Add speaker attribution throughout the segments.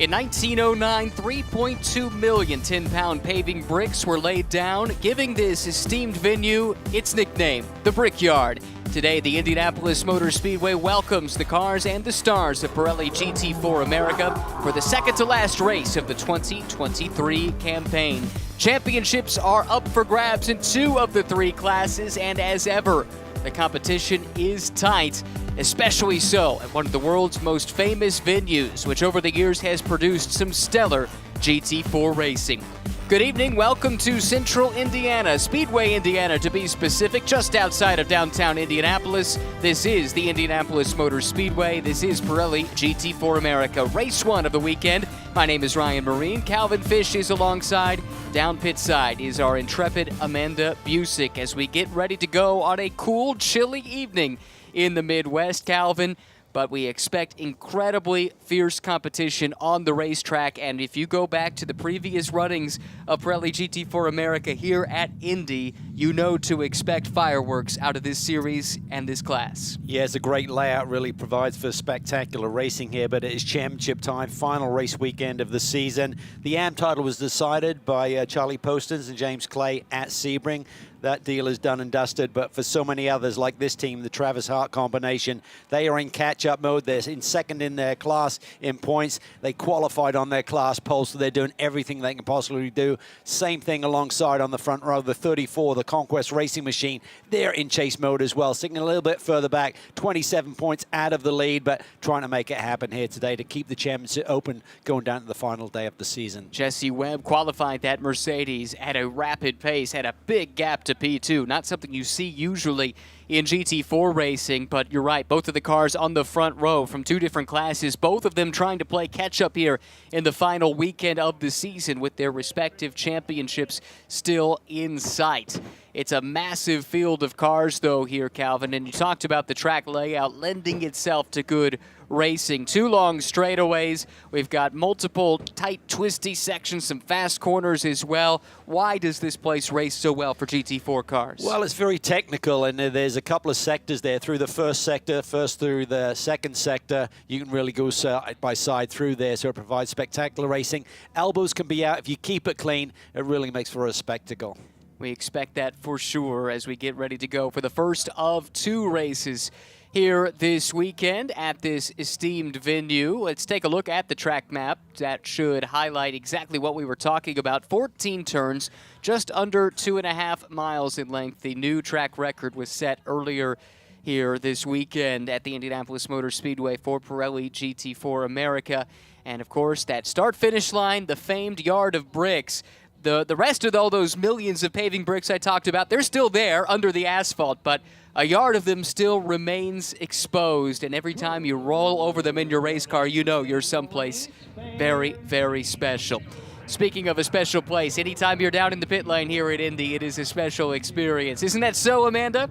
Speaker 1: In 1909, 3.2 million 10-pound paving bricks were laid down, giving this esteemed venue its nickname, the Brickyard. Today, the Indianapolis Motor Speedway welcomes the cars and the stars of Pirelli GT4 America for the second-to-last race of the 2023 campaign. Championships are up for grabs in 2 of the 3 classes, and as ever, the competition is tight, especially so at one of the world's most famous venues, which over the years has produced some stellar GT4 racing. Good evening, welcome to Central Indiana, Speedway, Indiana to be specific, just outside of downtown Indianapolis. This is the Indianapolis Motor Speedway. This is Pirelli GT4 America, race 1 of the weekend. My name is Ryan Marine. Calvin Fish is alongside. Down pit side is our intrepid Amanda Busick as we get ready to go on a cool, chilly evening in the Midwest, Calvin. But we expect incredibly fierce competition on the racetrack. And if you go back to the previous runnings of Pirelli GT4 America here at Indy, you know to expect fireworks out of this series and this class.
Speaker 2: Yeah, it's a great layout, really provides for spectacular racing here, but it is championship time, final race weekend of the season. The AM title was decided by Charlie Postons and James Clay at Sebring. That deal is done and dusted, but for so many others like this team, the Travis Hart combination, they are in catch-up mode. They're in second in their class in points. They qualified on their class pole, so they're doing everything they can possibly do. Same thing alongside on the front row, the 34, the Conquest Racing Machine. They're in chase mode as well, sitting a little bit further back, 27 points out of the lead, but trying to make it happen here today to keep the championship open going down to the final day of the season.
Speaker 1: Jesse Webb qualified that Mercedes at a rapid pace, had a big gap to P2. Not something you see usually in GT4 racing, but you're right, both of the cars on the front row from 2 different classes, both of them trying to play catch-up here in the final weekend of the season with their respective championships still in sight. It's a massive field of cars, though, here, Calvin, and you talked about the track layout lending itself to good racing. 2 long straightaways. We've got multiple tight, twisty sections, some fast corners as well. Why does this place race so well for GT4 cars?
Speaker 2: Well, it's very technical, and there's a couple of sectors there. Through the first sector, first through the second sector, you can really go side by side through there, so it provides spectacular racing. Elbows can be out. If you keep it clean, it really makes for a spectacle.
Speaker 1: We expect that for sure as we get ready to go for the first of 2 races here this weekend at this esteemed venue. Let's take a look at the track map. That should highlight exactly what we were talking about. 14 turns, just under 2.5 miles in length. The new track record was set earlier here this weekend at the Indianapolis Motor Speedway for Pirelli GT4 America. And of course, that start-finish line, the famed yard of bricks. The rest of all those millions of paving bricks I talked about, they're still there under the asphalt, but a yard of them still remains exposed, and every time you roll over them in your race car, you know you're someplace very, very special. Speaking of a special place, anytime you're down in the pit lane here at Indy, it is a special experience. Isn't that so, Amanda?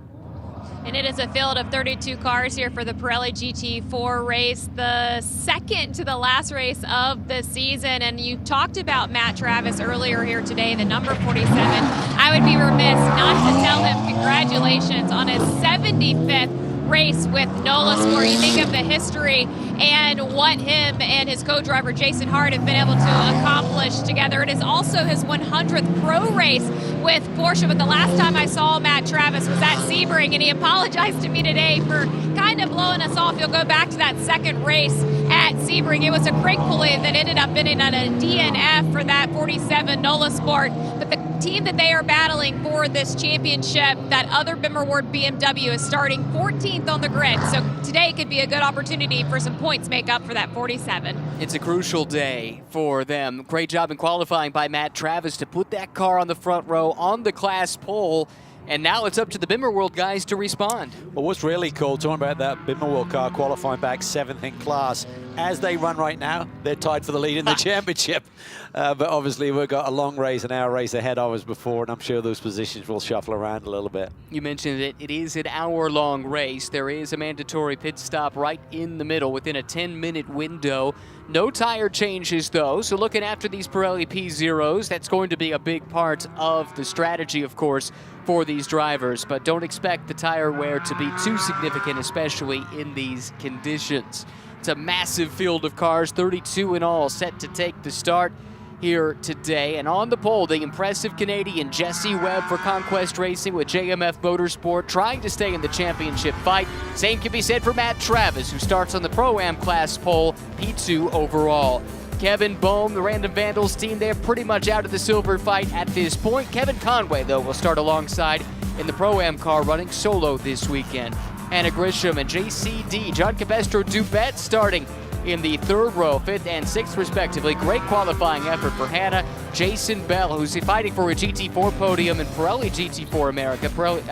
Speaker 3: And it is a field of 32 cars here for the Pirelli GT4 race, the second to the last race of the season. And you talked about Matt Travis earlier here today, the number 47. I would be remiss not to tell him congratulations on his 75th race with NOLA Sport. You think of the history and what him and his co-driver Jason Hart have been able to accomplish together. It is also his 100th pro race with Porsche, but the last time I saw Matt Travis was at Sebring, and he apologized to me today for kind of blowing us off. You'll go back to that second race at Sebring. It was a crate pulley that ended up being at a DNF for that 47 NOLA Sport, but the team that they are battling for this championship, that other Bimmer Ward BMW, is starting 14th on the grid. So today could be a good opportunity for some points make up for that 47.
Speaker 1: It's a crucial day for them. Great job in qualifying by Matt Travis to put that car on the front row on the class pole. And now it's up to the Bimmer World guys to respond.
Speaker 2: Well, what's really cool, talking about that Bimmer World car qualifying back 7th in class, as they run right now, they're tied for the lead in the championship. But obviously, we've got a long race, an hour race ahead of us before, and I'm sure those positions will shuffle around a little bit.
Speaker 1: You mentioned it. It is an hour-long race. There is a mandatory pit stop right in the middle within a 10-minute window. No tire changes, though, so looking after these Pirelli P0s, that's going to be a big part of the strategy, of course, for these drivers. But don't expect the tire wear to be too significant, especially in these conditions. It's a massive field of cars, 32 in all, set to take the start here today. And on the pole, the impressive Canadian Jesse Webb for Conquest Racing with JMF Motorsport, trying to stay in the championship fight. Same can be said for Matt Travis, who starts on the Pro-Am class pole, P2 overall. Kevin Bohm, the Random Vandals team, they're pretty much out of the silver fight at this point. Kevin Conway, though, will start alongside in the Pro-Am car running solo this weekend. Hannah Grisham and JCD, John Cabestro Dubet, starting in the third row, fifth and sixth respectively. Great qualifying effort for Hannah. Jason Bell, who's fighting for a GT4 podium in Pirelli GT4 America,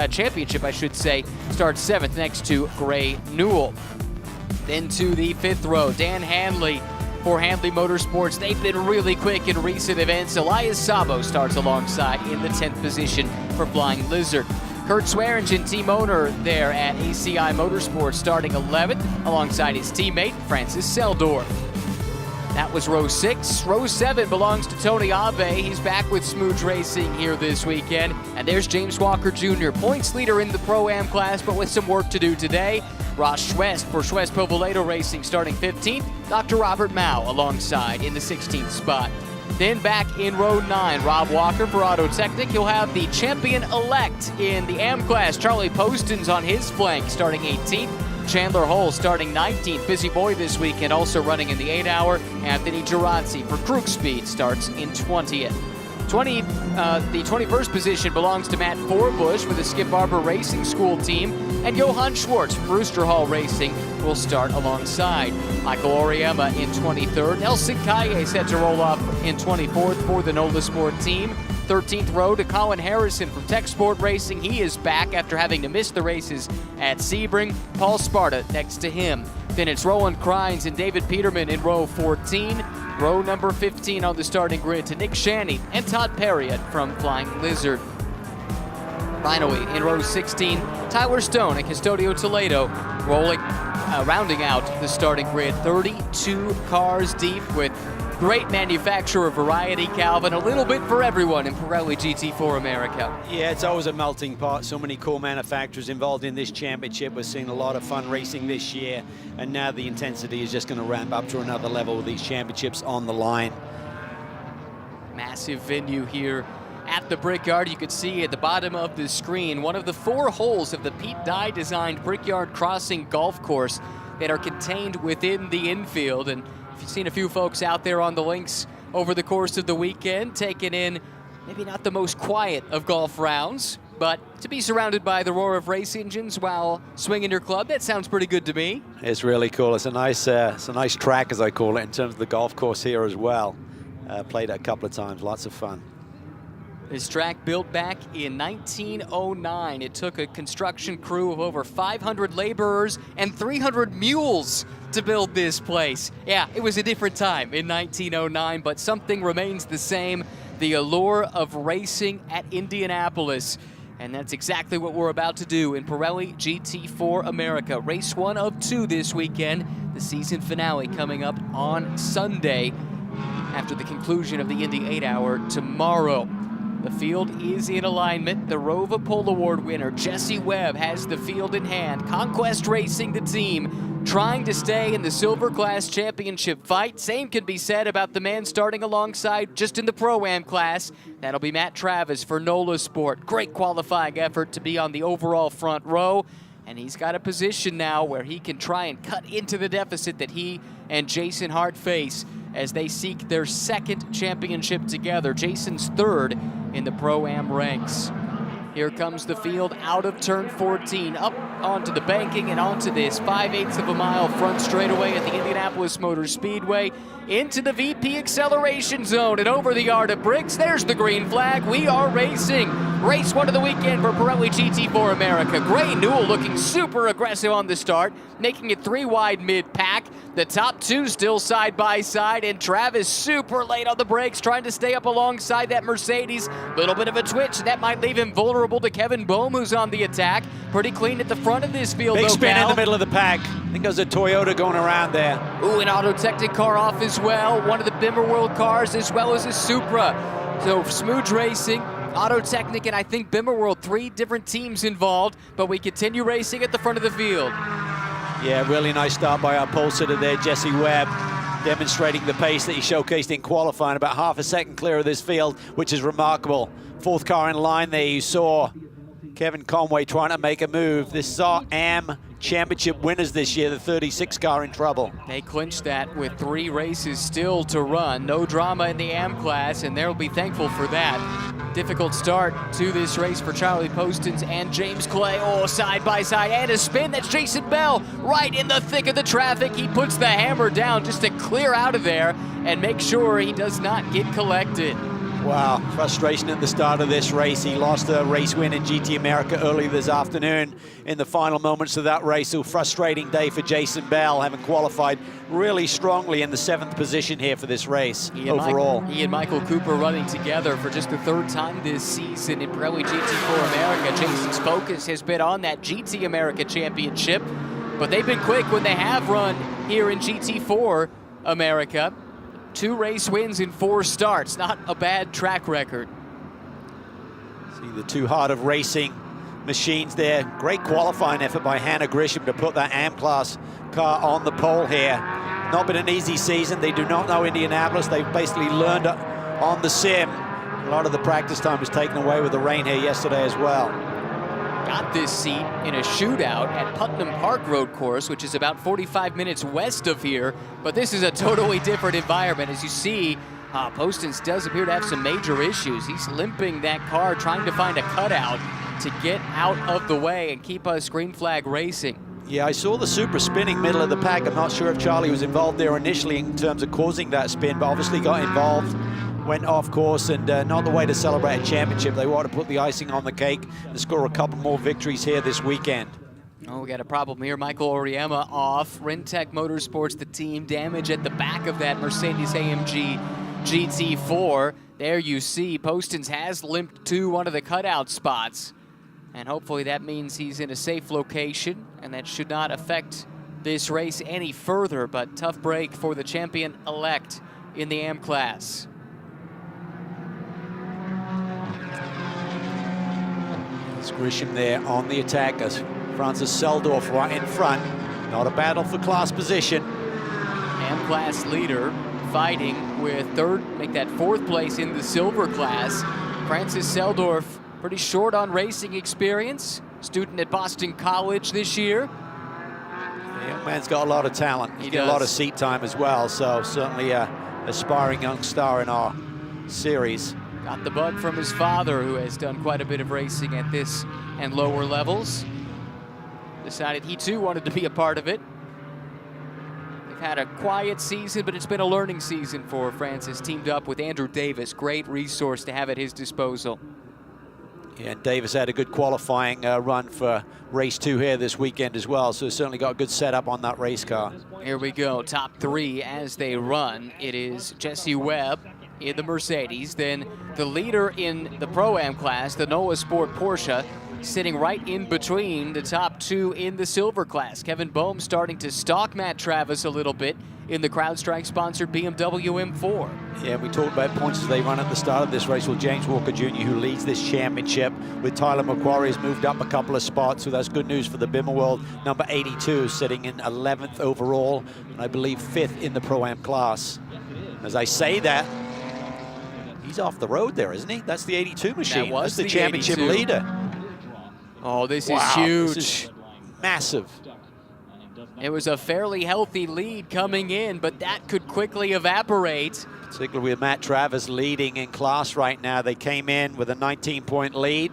Speaker 1: championship I should say, starts seventh next to Gray Newell. Then to the fifth row, Dan Hanley for Hanley Motorsports. They've been really quick in recent events. Elias Sabo starts alongside in the 10th position for Flying Lizard. Kurt Swearingen, team owner there at ACI Motorsports, starting 11th alongside his teammate Francis Seldorf. That was row 6. Row 7 belongs to Tony Ave. He's back with Smooge Racing here this weekend. And there's James Walker Jr., points leader in the Pro-Am class, but with some work to do today. Ross Schwest for Schwest Povoledo Racing starting 15th. Dr. Robert Mao alongside in the 16th spot. Then back in row 9, Rob Walker for Auto Technic. He'll have the champion-elect in the AM class, Charlie Poston's on his flank, starting 18th. Chandler Hull starting 19th. Busy boy this weekend, also running in the 8-hour. Anthony Gerazzi for Krug Speed starts in 20th. The 21st position belongs to Matt Forbush with the Skip Barber Racing School team, and Johann Schwartz from Rooster Hall Racing will start alongside. Michael Oriema in 23rd. Nelson Kaye set to roll off in 24th for the Nola Sport team. 13th row to Colin Harrison from Tech Sport Racing. He is back after having to miss the races at Sebring. Paul Sparta next to him. Then it's Roland Crines and David Peterman in row 14. Row number 15 on the starting grid to Nick Shanny and Todd Perriott from Flying Lizard. Finally, in row 16, Tyler Stone and Custodio Toledo rounding out the starting grid. 32 cars deep with great manufacturer variety, Calvin. A little bit for everyone in Pirelli GT4 America.
Speaker 2: Yeah, it's always a melting pot. So many cool manufacturers involved in this championship. We're seeing a lot of fun racing this year, and now the intensity is just going to ramp up to another level with these championships on the line.
Speaker 1: Massive venue here at the Brickyard. You can see at the bottom of the screen one of the 4 holes of the Pete Dye designed Brickyard Crossing golf course that are contained within the infield. And you've seen a few folks out there on the links over the course of the weekend, taking in maybe not the most quiet of golf rounds, but to be surrounded by the roar of race engines while swinging your club, that sounds pretty good to me.
Speaker 2: It's really cool. It's a nice track, as I call it, in terms of the golf course here as well. Played it a couple of times, lots of fun.
Speaker 1: This track built back in 1909. It took a construction crew of over 500 laborers and 300 mules to build this place. Yeah, it was a different time in 1909, but something remains the same, the allure of racing at Indianapolis. And that's exactly what we're about to do in Pirelli GT4 America. Race 1 of 2 this weekend. The season finale coming up on Sunday after the conclusion of the Indy 8-hour tomorrow. The field is in alignment. The Rova Pole Award winner, Jesse Webb, has the field in hand. Conquest Racing, the team, trying to stay in the Silver Class Championship fight. Same can be said about the man starting alongside just in the Pro-Am class. That'll be Matt Travis for Nola Sport. Great qualifying effort to be on the overall front row. And he's got a position now where he can try and cut into the deficit that he and Jason Hart face as they seek their 2nd championship together. Jason's 3rd in the Pro-Am ranks. Here comes the field out of turn 14, up onto the banking and onto this 5/8 of a mile front straightaway at the Indianapolis Motor Speedway, into the VP acceleration zone and over the yard of bricks. There's the green flag. We are racing. Race 1 of the weekend for Pirelli GT4 America. Gray Newell looking super aggressive on the start, making it 3 wide mid-pack. The top 2 still side by side, and Travis super late on the brakes, trying to stay up alongside that Mercedes. Little bit of a twitch, and that might leave him vulnerable to Kevin Bohm, who's on the attack. Pretty clean at the front of this field,
Speaker 2: Big spin
Speaker 1: Cal.
Speaker 2: in the middle of the pack. I think there's a Toyota going around there.
Speaker 1: Ooh, an Auto Technic car off as well. One of the Bimmer World cars, as well as a Supra. So Smooge Racing, Auto Technic, and I think Bimmer World, 3 different teams involved, but we continue racing at the front of the field.
Speaker 2: Yeah, really nice start by our pole sitter there, Jesse Webb, demonstrating the pace that he showcased in qualifying, about half a second clear of this field, which is remarkable. Fourth car in line there, you saw Kevin Conway trying to make a move. This is our AM Championship winners this year, the 36 car in trouble.
Speaker 1: They clinched that with 3 races still to run. No drama in the AM class, and they'll be thankful for that. Difficult start to this race for Charlie Postins and James Clay. Oh, side by side, and a spin. That's Jason Bell right in the thick of the traffic. He puts the hammer down just to clear out of there and make sure he does not get collected.
Speaker 2: Wow, frustration at the start of this race. He lost a race win in GT America early this afternoon in the final moments of that race. So frustrating day for Jason Bell, having qualified really strongly in the 7th position here for this race overall.
Speaker 1: He and Michael Cooper running together for just the 3rd time this season in Pirelli GT4 America. Jason's focus has been on that GT America Championship, but they've been quick when they have run here in GT4 America. 2 race wins in 4 starts, not a bad track record.
Speaker 2: See the 2 Heart of Racing machines there. Great qualifying effort by Hannah Grisham to put that AM class car on the pole here. Not been an easy season. They do not know Indianapolis. They've basically learned on the sim. A lot of the practice time was taken away with the rain here yesterday as well.
Speaker 1: Got this seat in a shootout at Putnam Park Road Course, which is about 45 minutes west of here, but this is a totally different environment. As you see, Postins does appear to have some major issues. He's limping that car, trying to find a cutout to get out of the way and keep us green flag racing.
Speaker 2: Yeah, I saw the super spinning middle of the pack. I'm not sure if Charlie was involved there initially in terms of causing that spin, but obviously got involved. Went off course, and not the way to celebrate a championship. They want to put the icing on the cake and score a couple more victories here this weekend.
Speaker 1: Oh, we got a problem here. Michael Oriema off. Rentec Motorsports, the team. Damage at the back of that Mercedes-AMG GT4. There you see Postins has limped to one of the cutout spots. And hopefully that means he's in a safe location, and that should not affect this race any further. But tough break for the champion-elect in the AM class.
Speaker 2: Grisham there on the attack as Francis Seldorf right in front. Not a battle for class position.
Speaker 1: AM class leader fighting with 3rd, make that 4th place in the silver class. Francis Seldorf, pretty short on racing experience. Student at Boston College this year.
Speaker 2: The young man's got a lot of talent. He's got a lot of seat time as well, so certainly a aspiring young star in our series.
Speaker 1: Got the bug from his father, who has done quite a bit of racing at this and lower levels. Decided he too wanted to be a part of it. They've had a quiet season, but it's been a learning season for Francis. Teamed up with Andrew Davis, great resource to have at his disposal.
Speaker 2: Yeah, and Davis had a good qualifying run for race 2 here this weekend as well, so certainly got a good setup on that race car.
Speaker 1: Here we go, top 3 as they run. It is Jesse Webb in the Mercedes, then the leader in the Pro-Am class, the Noah Sport Porsche, sitting right in between the top 2 in the silver class. Kevin Bohm starting to stalk Matt Travis a little bit in the CrowdStrike-sponsored BMW M4.
Speaker 2: Yeah, we talked about points as they run at the start of this race. Well, James Walker Jr., who leads this championship, with Tyler McQuarrie, has moved up a couple of spots, so that's good news for the Bimmer World. Number 82, sitting in 11th overall, and I believe 5th in the Pro-Am class. As I say that, he's off the road there, isn't he? That's the 82 machine.
Speaker 1: That's
Speaker 2: the championship
Speaker 1: 82.
Speaker 2: leader.
Speaker 1: Oh, this is huge.
Speaker 2: This is massive.
Speaker 1: It was a fairly healthy lead coming in, but that could quickly evaporate.
Speaker 2: Particularly with Matt Travis leading in class right now. They came in with a 19-point lead.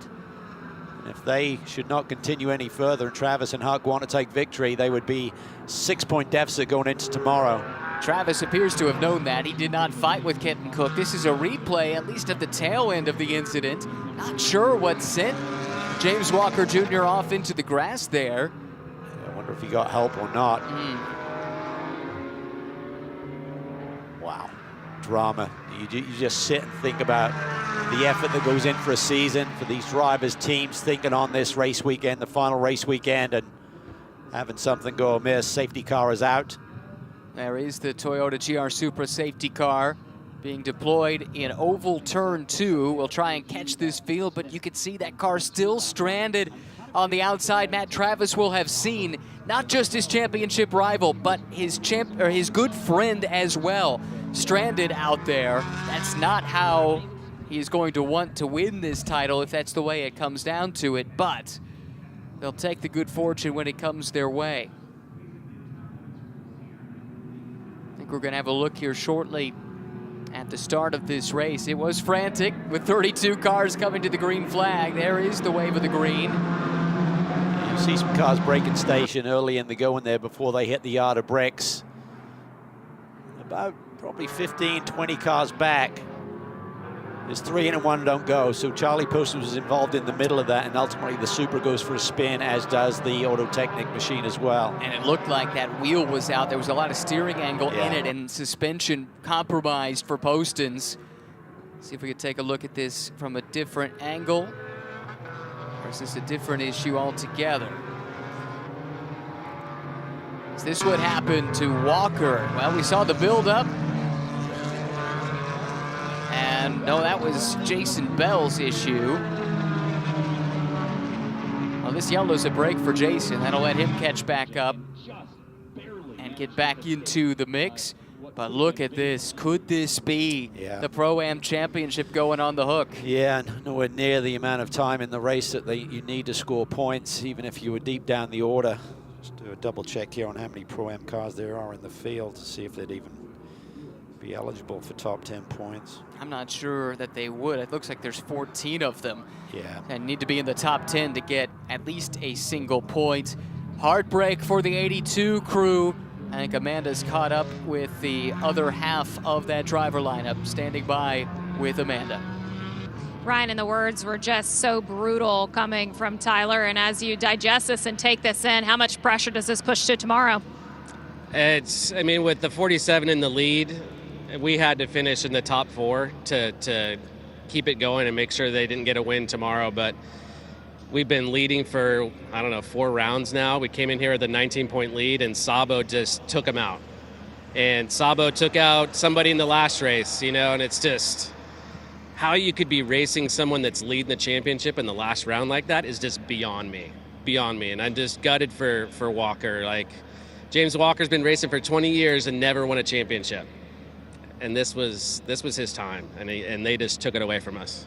Speaker 2: And if they should not continue any further and Travis and Huck want to take victory, they would be 6-point deficit going into tomorrow.
Speaker 1: Travis appears to have known that. He did not fight with Kenton Cook. This is a replay, at least at the tail end of the incident. Not sure what sent James Walker Jr. off into the grass there.
Speaker 2: I wonder if he got help or not. Wow, drama. You just sit and think about the effort that goes in for a season, for these drivers, teams thinking on this race weekend, the final race weekend, and having something go amiss. Safety car is out.
Speaker 1: There is the Toyota GR Supra safety car being deployed in oval turn 2. We'll try and catch this field, but you can see that car still stranded on the outside, Matt Travis will have seen not just his championship rival, but his good friend as well, stranded out there. That's not how he's going to want to win this title if that's the way it comes down to it, but they'll take the good fortune when it comes their way. I think we're going to have a look here shortly at the start of this race. It was frantic with 32 cars coming to the green flag. There is the wave of the green.
Speaker 2: You see some cars breaking station early in the going there before they hit the yard of bricks. About probably 15, 20 cars back. There's 3 in and 1 don't go, so Charlie Poston was involved in the middle of that, and ultimately the Supra goes for a spin, as does the Auto Technic machine as well.
Speaker 1: And it looked like that wheel was out. There was a lot of steering angle in it, and suspension compromised for Postons. See if we could take a look at this from a different angle. Or is this a different issue altogether? Is this what happened to Walker? Well, we saw the build-up. And no, that was Jason Bell's issue. Well, this yellow's a break for Jason. That'll let him catch back up and get back into the mix. But look at this. Could this be the Pro-Am Championship going on the hook?
Speaker 2: Yeah, nowhere near the amount of time in the race that you need to score points, even if you were deep down the order. Just do a double check here on how many Pro-Am cars there are in the field to see if they'd even be eligible for top 10 points.
Speaker 1: I'm not sure that they would. It looks like there's 14 of them.
Speaker 2: Yeah.
Speaker 1: And need to be in the top 10 to get at least a single point. Heartbreak for the 82 crew. I think Amanda's caught up with the other half of that driver lineup, standing by with Amanda.
Speaker 3: Ryan, and the words were just so brutal coming from Tyler. And as you digest this and take this in, how much pressure does this push to tomorrow?
Speaker 4: I mean, with the 47 in the lead, we had to finish in the top 4 to keep it going and make sure they didn't get a win tomorrow. But we've been leading for, I don't know, 4 rounds now. We came in here with a 19-point lead, and Sabo just took them out. And Sabo took out somebody in the last race, you know, and it's just how you could be racing someone that's leading the championship in the last round like that is just beyond me. And I'm just gutted for Walker. Like, James Walker's been racing for 20 years and never won a championship. And this was his time, and they just took it away from us.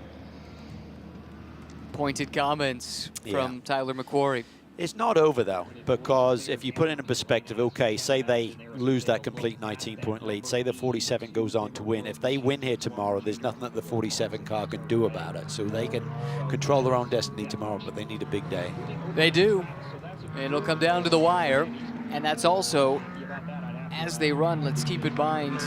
Speaker 1: Pointed comments from Tyler McQuarrie.
Speaker 2: It's not over, though, because if you put it in perspective, okay, say they lose that complete 19-point lead, say the 47 goes on to win. If they win here tomorrow, there's nothing that the 47 car can do about it. So they can control their own destiny tomorrow, but they need a big day.
Speaker 1: They do. And it'll come down to the wire. And that's also, as they run, let's keep in mind,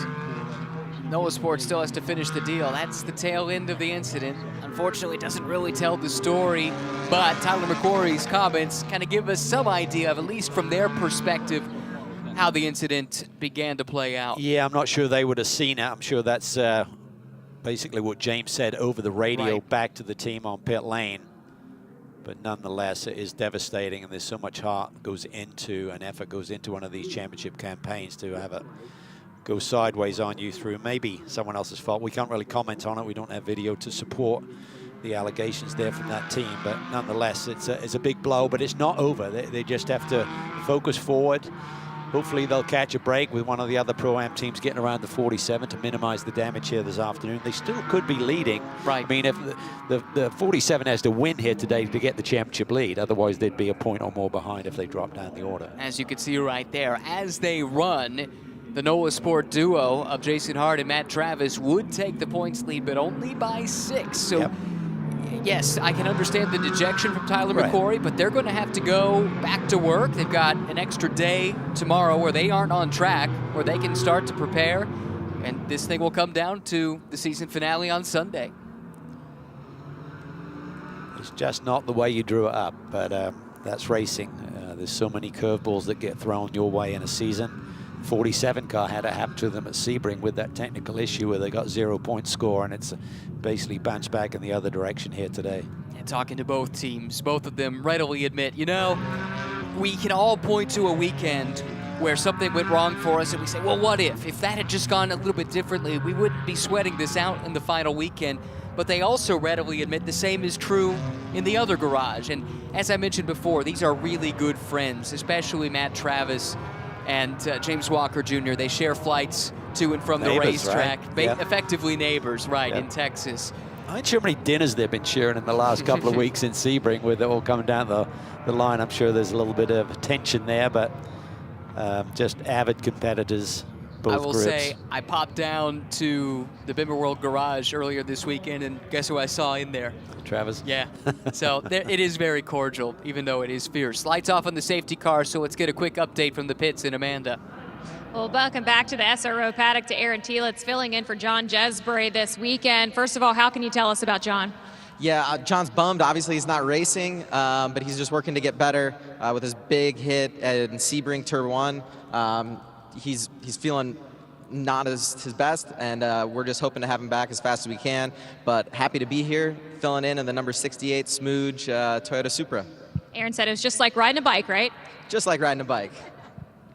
Speaker 1: Noah Sports still has to finish the deal. That's the tail end of the incident. Unfortunately, it doesn't really tell the story, but Tyler McQuarrie's comments kind of give us some idea of, at least from their perspective, how the incident began to play out.
Speaker 2: Yeah, I'm not sure they would have seen it. I'm sure that's basically what James said over the radio back to the team on pit lane. But nonetheless, it is devastating, and there's so much heart goes into, and effort goes into one of these championship campaigns to have it go sideways on you through maybe someone else's fault. We can't really comment on it. We don't have video to support the allegations there from that team, but nonetheless, it's a big blow, but it's not over. They just have to focus forward. Hopefully they'll catch a break with one of the other Pro-Am teams getting around the 47 to minimize the damage here this afternoon. They still could be leading.
Speaker 1: Right.
Speaker 2: I mean, if the 47 has to win here today to get the championship lead, otherwise they'd be a point or more behind if they drop down the order.
Speaker 1: As you can see right there, as they run, the Noah Sport duo of Jason Hart and Matt Travis would take the points lead, but only by 6. So, yes, I can understand the dejection from Tyler McQuarrie, but they're going to have to go back to work. They've got an extra day tomorrow where they aren't on track, where they can start to prepare, and this thing will come down to the season finale on Sunday.
Speaker 2: It's just not the way you drew it up, but that's racing. There's so many curveballs that get thrown your way in a season. 47 car had it happen to them at Sebring with that technical issue where they got 0-point score, and it's basically bounced back in the other direction here today.
Speaker 1: And talking to both teams, both of them readily admit, you know, we can all point to a weekend where something went wrong for us and we say, well, what if? If that had just gone a little bit differently, we wouldn't be sweating this out in the final weekend. But they also readily admit the same is true in the other garage. And as I mentioned before, these are really good friends, especially Matt Travis and James Walker Jr. They share flights to and from the racetrack.
Speaker 2: Right? Yeah.
Speaker 1: Effectively neighbors, right, in Texas.
Speaker 2: I'm not sure how many dinners they've been sharing in the last couple of weeks in Sebring with it all coming down the line. I'm sure there's a little bit of tension there, but just avid competitors, both
Speaker 1: I will
Speaker 2: groups.
Speaker 1: say, I popped down to the Bimmer World Garage earlier this weekend, and guess who I saw in there?
Speaker 2: Travis.
Speaker 1: Yeah, so it is very cordial, even though it is fierce. Lights off on the safety car, so let's get a quick update from the pits in Amanda.
Speaker 3: Well, welcome back to the SRO paddock to Aaron Telitz, filling in for John Jesbury this weekend. First of all, how can you tell us about John?
Speaker 5: Yeah, John's bummed. Obviously, he's not racing, but he's just working to get better with his big hit in Sebring Turn 1. He's feeling not as his best, and we're just hoping to have him back as fast as we can. But happy to be here, filling in the number 68 Smooge Toyota Supra.
Speaker 3: Aaron said it was just like riding a bike, right?
Speaker 5: Just like riding a bike.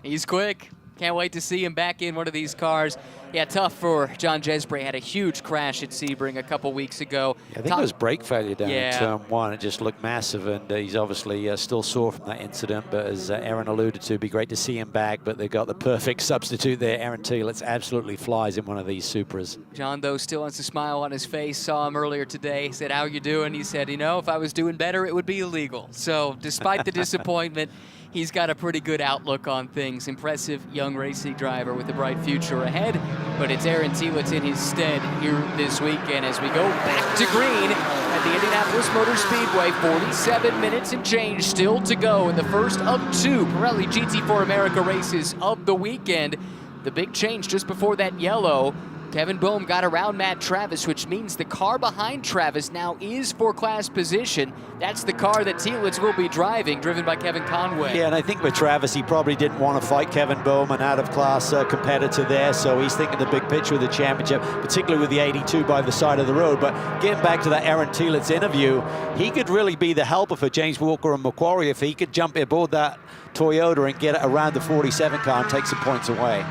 Speaker 1: He's quick. Can't wait to see him back in one of these cars. Yeah, tough for John Jesbury. Had a huge crash at Sebring a couple weeks ago.
Speaker 2: I think it was brake failure down in Turn 1. It just looked massive, and he's obviously still sore from that incident. But as Aaron alluded to, it'd be great to see him back. But they've got the perfect substitute there. Aaron Telitz absolutely flies in one of these Supras.
Speaker 1: John, though, still has a smile on his face. Saw him earlier today. Said, "How you doing?" He said, "You know, if I was doing better, it would be illegal." So despite the disappointment, he's got a pretty good outlook on things. Impressive young racing driver with a bright future ahead. But it's Aaron Telitz in his stead here this weekend as we go back to green at the Indianapolis Motor Speedway. 47 minutes and change still to go in the first of two Pirelli GT4 America races of the weekend. The big change just before that yellow. Kevin Boehm got around Matt Travis, which means the car behind Travis now is for class position. That's the car that Telitz will be driving, driven by Kevin Conway.
Speaker 2: Yeah, and I think with Travis, he probably didn't want to fight Kevin Boehm, an out-of-class competitor there, so he's thinking the big picture of the championship, particularly with the 82 by the side of the road. But getting back to that Aaron Telitz interview, he could really be the helper for James Walker and Macquarie if he could jump aboard that Toyota and get it around the 47 car and take some points away.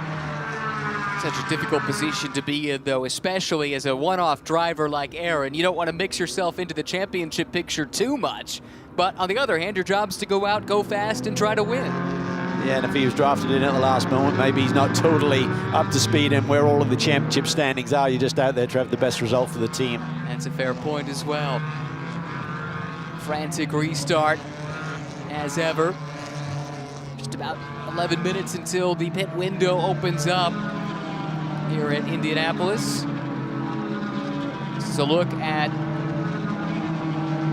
Speaker 1: Such a difficult position to be in, though, especially as a one-off driver like Aaron. You don't want to mix yourself into the championship picture too much. But on the other hand, your job's to go out, go fast, and try to win.
Speaker 2: Yeah, and if he was drafted in at the last moment, maybe he's not totally up to speed in where all of the championship standings are. You're just out there to have the best result for the team.
Speaker 1: That's a fair point as well. Frantic restart, as ever. Just about 11 minutes until the pit window opens up here at Indianapolis. This is a look at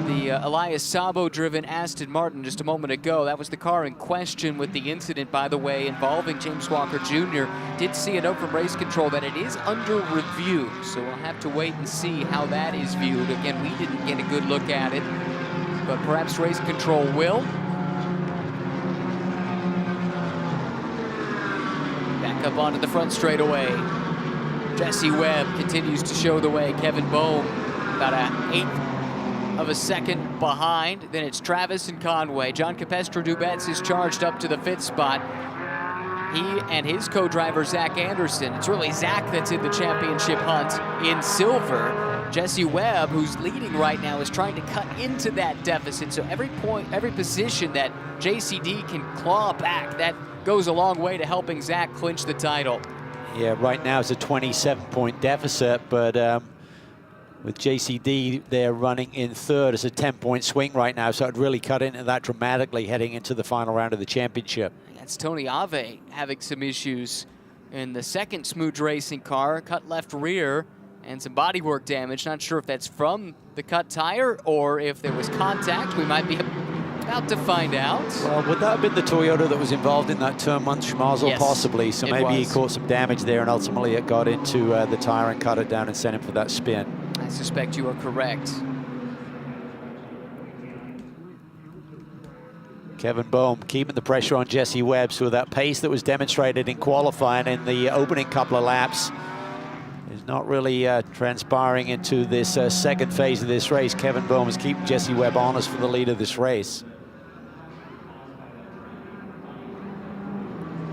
Speaker 1: the Elias Sabo-driven Aston Martin just a moment ago. That was the car in question with the incident, by the way, involving James Walker Jr. Did see a note from race control that it is under review, so we'll have to wait and see how that is viewed. Again, we didn't get a good look at it, but perhaps race control will. Back up onto the front straightaway. Jesse Webb continues to show the way. Kevin Boehm about an eighth of a second behind. Then it's Travis and Conway. John Capestra-Dubets is charged up to the fifth spot. He and his co-driver, Zach Anderson. It's really Zach that's in the championship hunt in silver. Jesse Webb, who's leading right now, is trying to cut into that deficit. So every point, every position that JCD can claw back, that goes a long way to helping Zach clinch the title.
Speaker 2: Yeah, right now it's a 27-point deficit, but with JCD there running in third, it's a 10-point swing right now, so it'd really cut into that dramatically heading into the final round of the championship.
Speaker 1: That's Tony Ave having some issues in the second Smooge Racing car, cut left rear and some bodywork damage. Not sure if that's from the cut tire or if there was contact. We might be about to find out.
Speaker 2: Well, would that have been the Toyota that was involved in that turn one, Schmazel?
Speaker 1: Yes,
Speaker 2: possibly. So maybe he caught some damage there, and ultimately it got into the tire and cut it down and sent him for that spin.
Speaker 1: I suspect you are correct.
Speaker 2: Kevin Boehm keeping the pressure on Jesse Webb, so that pace that was demonstrated in qualifying in the opening couple of laps is not really transpiring into this second phase of this race. Kevin Boehm is keeping Jesse Webb honest for the lead of this race.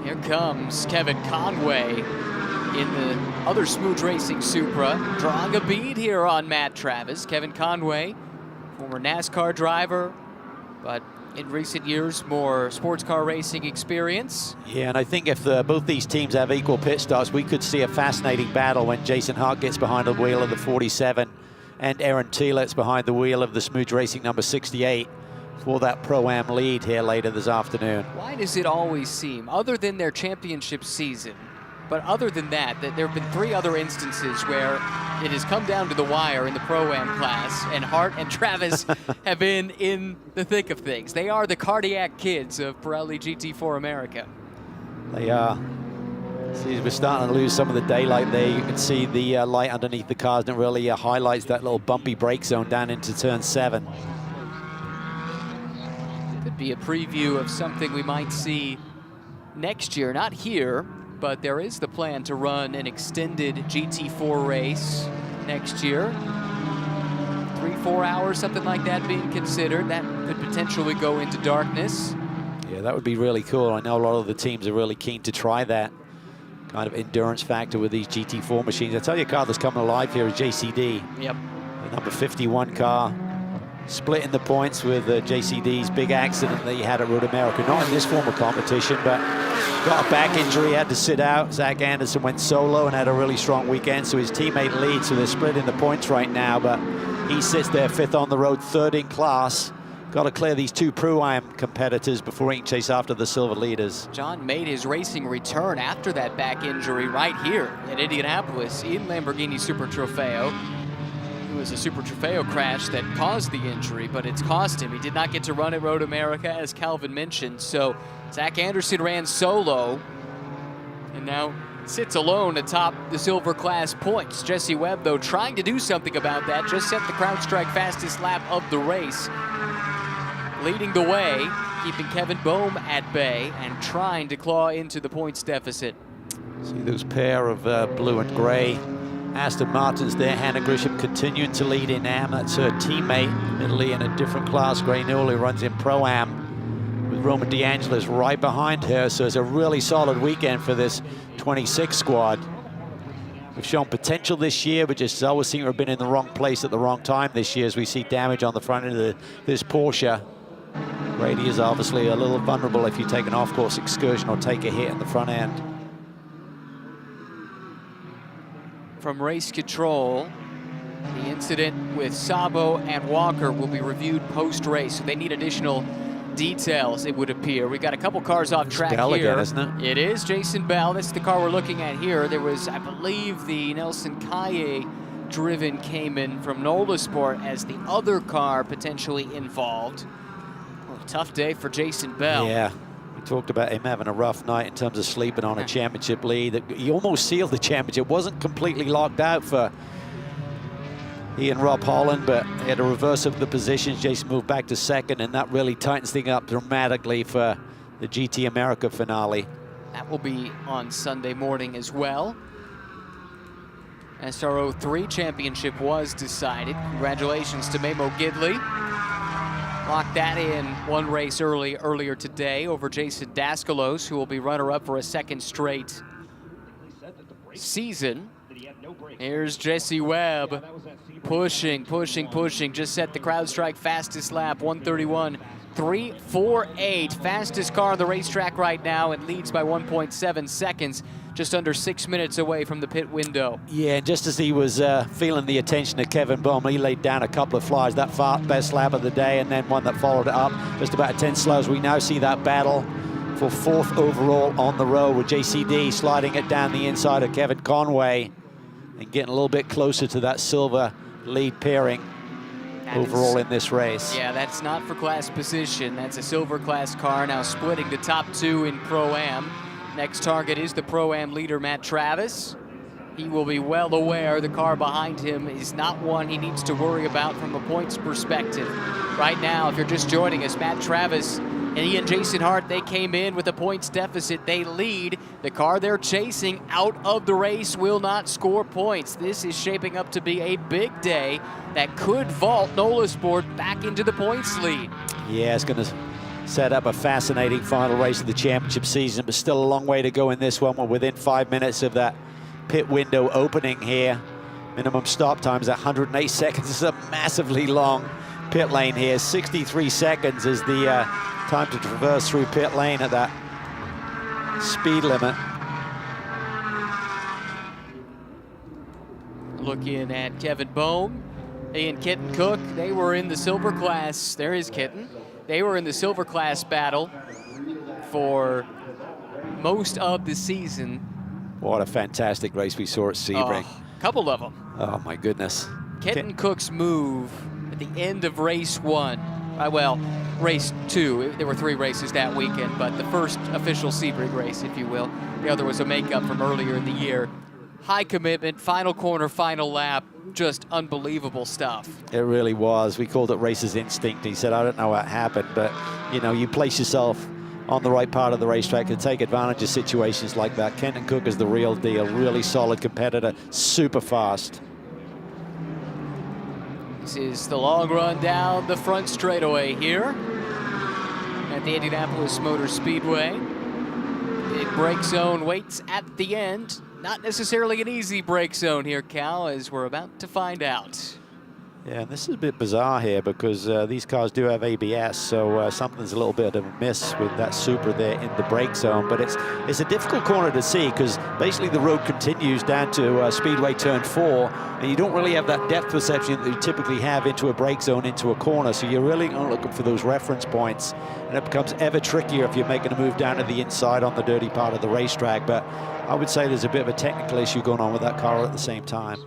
Speaker 1: Here comes Kevin Conway in the other Smooge Racing Supra, drawing a bead here on Matt Travis. Kevin Conway, former NASCAR driver, but in recent years, more sports car racing experience.
Speaker 2: Yeah, and I think if both these teams have equal pit stops, we could see a fascinating battle when Jason Hart gets behind the wheel of the 47 and Aaron Tielet's behind the wheel of the Smooth Racing number 68 for that Pro-Am lead here later this afternoon.
Speaker 1: Why does it always seem, other than their championship season, but other than that there have been 3 other instances where it has come down to the wire in the Pro-Am class, and Hart and Travis have been in the thick of things. They are the cardiac kids of Pirelli GT4 America.
Speaker 2: They are. See, we're starting to lose some of the daylight there. You can see the light underneath the cars, and it really highlights that little bumpy brake zone down into turn 7.
Speaker 1: Could be a preview of something we might see next year, not here, but there is the plan to run an extended GT4 race next year. 3-4 hours, something like that being considered. That could potentially go into darkness.
Speaker 2: Yeah, that would be really cool. I know a lot of the teams are really keen to try that kind of endurance factor with these GT4 machines. I tell you, a car that's coming alive here is JCD.
Speaker 1: Yep.
Speaker 2: The number 51 car, splitting the points with JCD's big accident that he had at Road America. Not in this form of competition, but got a back injury, had to sit out. Zach Anderson went solo and had a really strong weekend, so his teammate leads, so they're splitting the points right now, but he sits there 5th on the road, 3rd in class. Got to clear these 2 Pro-Am competitors before he can chase after the silver leaders.
Speaker 1: John made his racing return after that back injury right here at Indianapolis in Lamborghini Super Trofeo. It was a Super Trofeo crash that caused the injury, but it's cost him. He did not get to run at Road America, as Calvin mentioned. So Zach Anderson ran solo and now sits alone atop the silver class points. Jesse Webb, though, trying to do something about that, just set the CrowdStrike fastest lap of the race, leading the way, keeping Kevin Boehm at bay and trying to claw into the points deficit.
Speaker 2: See those pair of blue and gray Aston Martins there. Hannah Grisham continuing to lead in Am. That's her teammate, admittedly in a different class. Gray Newell, who runs in Pro-Am, with Roman DeAngelis right behind her. So it's a really solid weekend for this 26 squad. We've shown potential this year, but just always seem to have been in the wrong place at the wrong time this year as we see damage on the front end of this Porsche. Grady is obviously a little vulnerable if you take an off-course excursion or take a hit in the front end.
Speaker 1: From race control, the incident with Sabo and Walker will be reviewed post-race. So they need additional details, it would appear. We got a couple cars off track
Speaker 2: Bell
Speaker 1: here.
Speaker 2: Again, isn't it?
Speaker 1: It is Jason Bell. That's the car we're looking at here. There was, I believe, the Nelson Kaye driven Cayman from Nola Sport as the other car potentially involved. Well, tough day for Jason Bell.
Speaker 2: Yeah. We talked about him having a rough night in terms of sleeping on a championship lead. He almost sealed the championship. Wasn't completely locked out for he and Rob Holland, but he had a reverse of the positions. Jason moved back to 2nd, and that really tightens things up dramatically for the GT America finale.
Speaker 1: That will be on Sunday morning as well. SRO 3 championship was decided. Congratulations to Memo Gidley. Locked that in one race earlier today over Jason Daskalos, who will be runner-up for a 2nd straight season. Here's Jesse Webb pushing. Just set the CrowdStrike fastest lap, 1:31.348. Fastest car on the racetrack right now and leads by 1.7 seconds. Just under 6 minutes away from the pit window.
Speaker 2: Yeah, and just as he was feeling the attention of Kevin Boehm, he laid down a couple of flies, that best lap of the day, and then one that followed it up, just about 10 slows. We now see that battle for 4th overall on the road, with JCD sliding it down the inside of Kevin Conway and getting a little bit closer to that silver lead pairing overall in this race.
Speaker 1: Yeah, that's not for class position. That's a silver class car now splitting the top 2 in Pro-Am. Next target is the Pro-Am leader, Matt Travis. He will be well aware the car behind him is not one he needs to worry about from a points perspective. Right now, if you're just joining us, Matt Travis and he and Jason Hart, they came in with a points deficit. They lead. The car they're chasing out of the race will not score points. This is shaping up to be a big day that could vault Nola Sport back into the points lead.
Speaker 2: Yeah, it's going to set up a fascinating final race of the championship season, but still a long way to go in this one. We're within 5 minutes of that pit window opening here. Minimum stop time is 108 seconds. This is a massively long pit lane here. 63 seconds is the time to traverse through pit lane at that speed limit.
Speaker 1: Looking at Kevin Bohm and Kitten Cook, they were in the silver class. There is Kitten. They were in the silver class battle for most of the season.
Speaker 2: What a fantastic race we saw at Sebring.
Speaker 1: A couple of them.
Speaker 2: Oh my goodness.
Speaker 1: Kitten Cook's move at the end of race 1. Well, race 2. There were 3 races that weekend, but the first official Sebring race, if you will. The other was a makeup from earlier in the year. High commitment, final corner, final lap, just unbelievable stuff.
Speaker 2: It really was. We called it racer's instinct. He said, I don't know what happened, but you know, you place yourself on the right part of the racetrack to take advantage of situations like that. Kenton Cook is the real deal, really solid competitor, super fast.
Speaker 1: This is the long run down the front straightaway here at the Indianapolis Motor Speedway. Big brake zone waits at the end. Not necessarily an easy brake zone here, Cal, as we're about to find out.
Speaker 2: Yeah, and this is a bit bizarre here because these cars do have ABS, so something's a little bit of a miss with that Supra there in the brake zone. But it's a difficult corner to see because basically the road continues down to Speedway Turn 4, and you don't really have that depth perception that you typically have into a brake zone, into a corner. So you're really looking for those reference points, and it becomes ever trickier if you're making a move down to the inside on the dirty part of the racetrack. But I would say there's a bit of a technical issue going on with that car at the same time.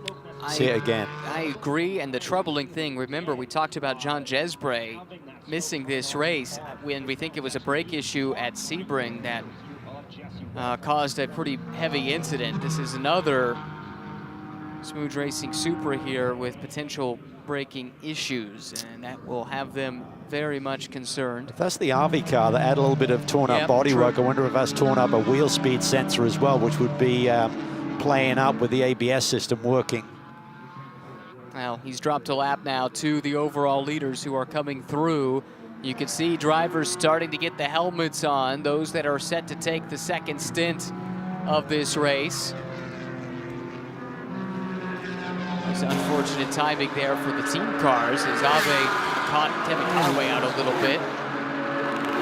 Speaker 2: See it again. I
Speaker 1: agree, and the troubling thing, remember, we talked about John Jesbray missing this race when we think it was a brake issue at Sebring that caused a pretty heavy incident. This is another Smooth Racing Supra here with potential braking issues, and that will have them very much concerned.
Speaker 2: If that's the RV car that had a little bit of torn up bodywork, I wonder if that's torn up a wheel speed sensor as well, which would be playing up with the ABS system working.
Speaker 1: Well, he's dropped a lap now to the overall leaders who are coming through. You can see drivers starting to get the helmets on, those that are set to take the second stint of this race. It's unfortunate timing there for the team cars as Ave caught Kevin Conway out a little bit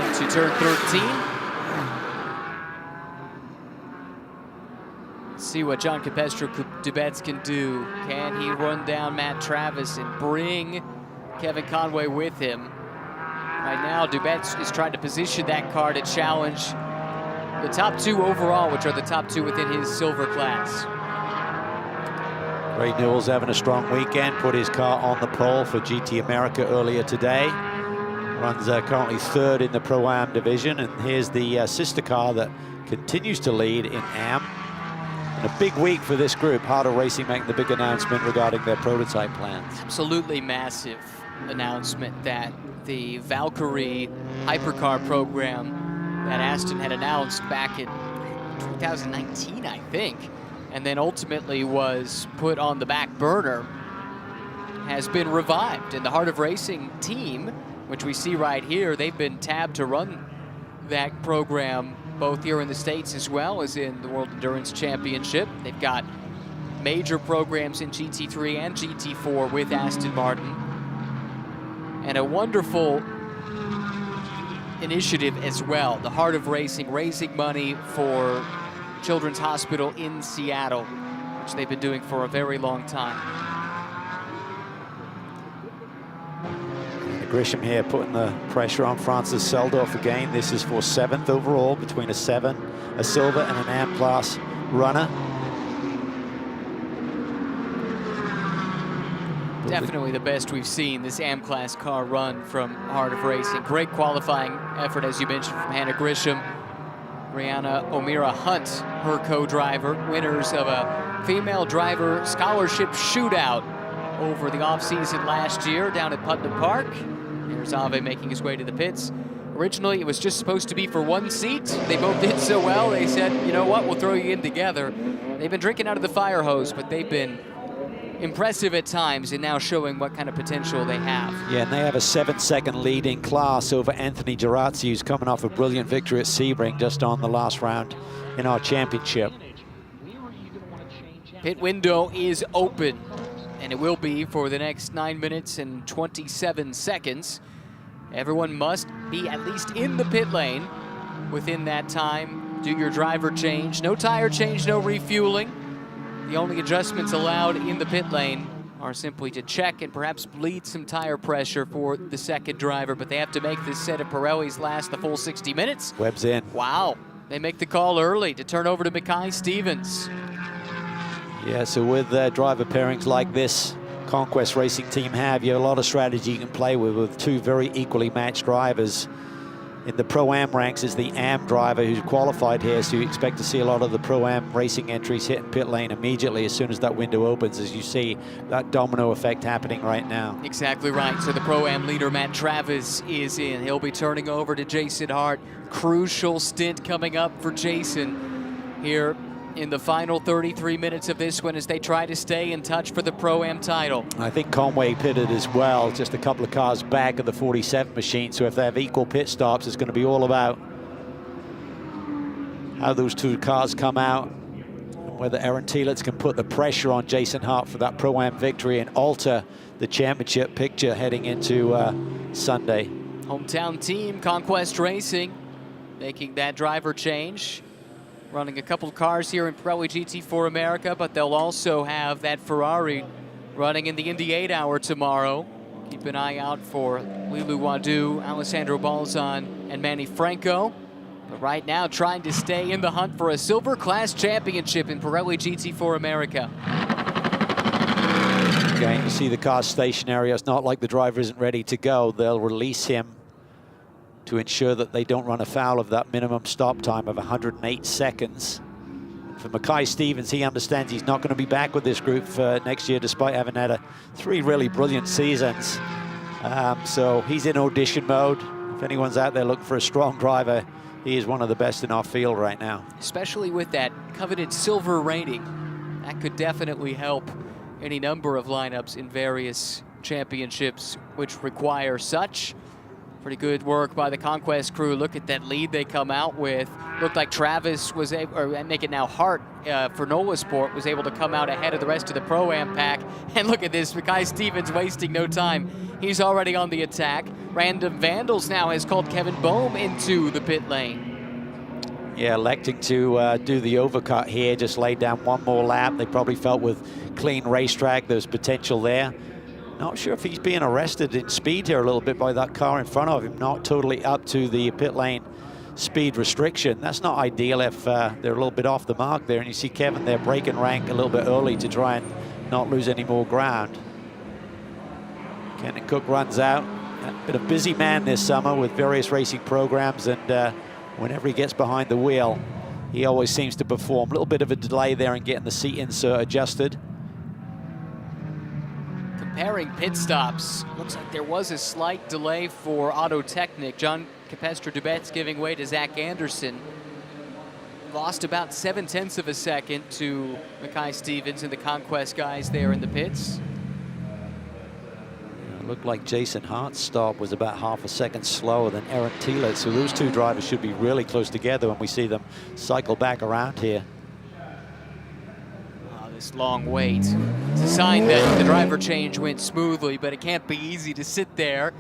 Speaker 1: into turn 13. See what John Capestro-Dubets can do. Can he run down Matt Travis and bring Kevin Conway with him? Right now, Dubets is trying to position that car to challenge the top 2 overall, which are the top 2 within his silver class.
Speaker 2: Ray Newell's having a strong weekend, put his car on the pole for GT America earlier today. Runs currently 3rd in the Pro-Am division, and here's the sister car that continues to lead in AM. And a big week for this group. Harder Racing making the big announcement regarding their prototype plans.
Speaker 1: Absolutely massive announcement that the Valkyrie hypercar program that Aston had announced back in 2019, I think, and then ultimately was put on the back burner, has been revived. And the Heart of Racing team, which we see right here, they've been tabbed to run that program both here in the States as well as in the World Endurance Championship. They've got major programs in GT3 and GT4 with Aston Martin. And a wonderful initiative as well. The Heart of Racing raising money for Children's Hospital in Seattle, which they've been doing for a very long time.
Speaker 2: Grisham here putting the pressure on Francis Seldorf again. This is for 7th overall between a silver and an AM class runner.
Speaker 1: Definitely the best we've seen, this AM class car run from Heart of Racing. Great qualifying effort, as you mentioned, from Hannah Grisham. Brianna O'Meara Hunt, her co-driver, winners of a female driver scholarship shootout over the offseason last year down at Putnam Park. Here's Ave making his way to the pits. Originally, it was just supposed to be for 1 seat. They both did so well, they said, you know what, we'll throw you in together. They've been drinking out of the fire hose, but they've been impressive at times and now showing what kind of potential they have.
Speaker 2: Yeah, and they have a 7-second lead in class over Anthony Gerazzi, who's coming off a brilliant victory at Sebring just on the last round in our championship.
Speaker 1: Pit window is open and it will be for the next 9 minutes and 27 seconds. Everyone must be at least in the pit lane within that time. Do your driver change. No tire change, no refueling. The only adjustments allowed in the pit lane are simply to check and perhaps bleed some tire pressure for the second driver, but they have to make this set of Pirellis last the full 60 minutes.
Speaker 2: Webb's in.
Speaker 1: Wow, they make the call early to turn over to Mackay Stevens.
Speaker 2: Yeah, so with driver pairings like this, Conquest Racing team have, you have a lot of strategy you can play with two very equally matched drivers. In the Pro-Am ranks is the Am driver who's qualified here, so you expect to see a lot of the Pro-Am racing entries hitting pit lane immediately as soon as that window opens, as you see that domino effect happening right now.
Speaker 1: Exactly right. So the Pro-Am leader, Matt Travis, is in. He'll be turning over to Jason Hart. Crucial stint coming up for Jason here in the final 33 minutes of this one as they try to stay in touch for the Pro-Am title.
Speaker 2: I think Conway pitted as well, just a couple of cars back of the 47 machine, so if they have equal pit stops, it's going to be all about how those two cars come out, and whether Aaron Telitz can put the pressure on Jason Hart for that Pro-Am victory and alter the championship picture heading into Sunday.
Speaker 1: Hometown team, Conquest Racing, making that driver change. Running a couple of cars here in Pirelli GT4 America, but they'll also have that Ferrari running in the Indy 8-hour tomorrow. Keep an eye out for Lilu Wadu, Alessandro Balzan, and Manny Franco. But right now, trying to stay in the hunt for a silver class championship in Pirelli GT4 America.
Speaker 2: Okay, you see the car stationary. It's not like the driver isn't ready to go. They'll release him to ensure that they don't run afoul of that minimum stop time of 108 seconds. For Mackay Stevens, he understands he's not going to be back with this group for next year, despite having had three really brilliant seasons. So he's in audition mode. If anyone's out there looking for a strong driver, he is one of the best in our field right now.
Speaker 1: Especially with that coveted silver rating. That could definitely help any number of lineups in various championships which require such. Pretty good work by the Conquest crew. Look at that lead they come out with. Looked like Travis was able, or make it now Hart for NOLA Sport, was able to come out ahead of the rest of the Pro-Am pack. And look at this, Mackay Stevens wasting no time. He's already on the attack. Random Vandals now has called Kevin Boehm into the pit lane.
Speaker 2: Yeah, electing to do the overcut here, just laid down one more lap. They probably felt with clean racetrack, there's potential there. Not sure if he's being arrested in speed here a little bit by that car in front of him, not totally up to the pit lane speed restriction. That's not ideal if they're a little bit off the mark there. And you see Kevin there breaking rank a little bit early to try and not lose any more ground. Kenton Cook runs out. Been a busy man this summer with various racing programs, and whenever he gets behind the wheel, he always seems to perform. A little bit of a delay there in getting the seat insert adjusted.
Speaker 1: Comparing pit stops, looks like there was a slight delay for Auto Technic. John Capestre-Dubet's giving way to Zach Anderson. Lost about 0.7 of a second to Mackay Stevens and the Conquest guys there in the pits.
Speaker 2: It looked like Jason Hart's stop was about half a second slower than Aaron Telitz, so those two drivers should be really close together when we see them cycle back around here.
Speaker 1: This long wait. It's a sign that the driver change went smoothly, but it can't be easy to sit there.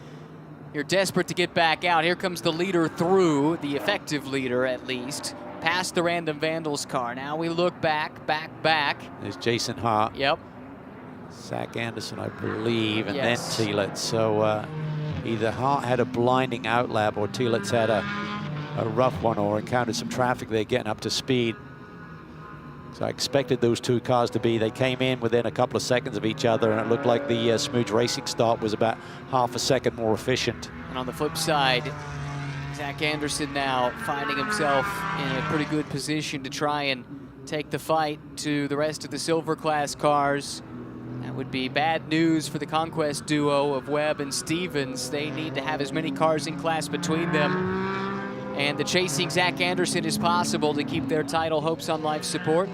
Speaker 1: You're desperate to get back out. Here comes the leader through, the effective leader at least, past the Random Vandals car. Now we look back.
Speaker 2: There's Jason Hart.
Speaker 1: Yep.
Speaker 2: Zach Anderson, I believe, and
Speaker 1: yes.
Speaker 2: then Telitz. So either Hart had a blinding outlap or Telitz had a rough one or encountered some traffic there getting up to speed. So I expected those two cars to be, they came in within a couple of seconds of each other, and it looked like the Smooth Racing start was about half a second more efficient.
Speaker 1: And on the flip side, Zach Anderson now finding himself in a pretty good position to try and take the fight to the rest of the silver class cars. That would be bad news for the Conquest duo of Webb and Stevens. They need to have as many cars in class between them and the chasing Zach Anderson is possible to keep their title hopes on life support.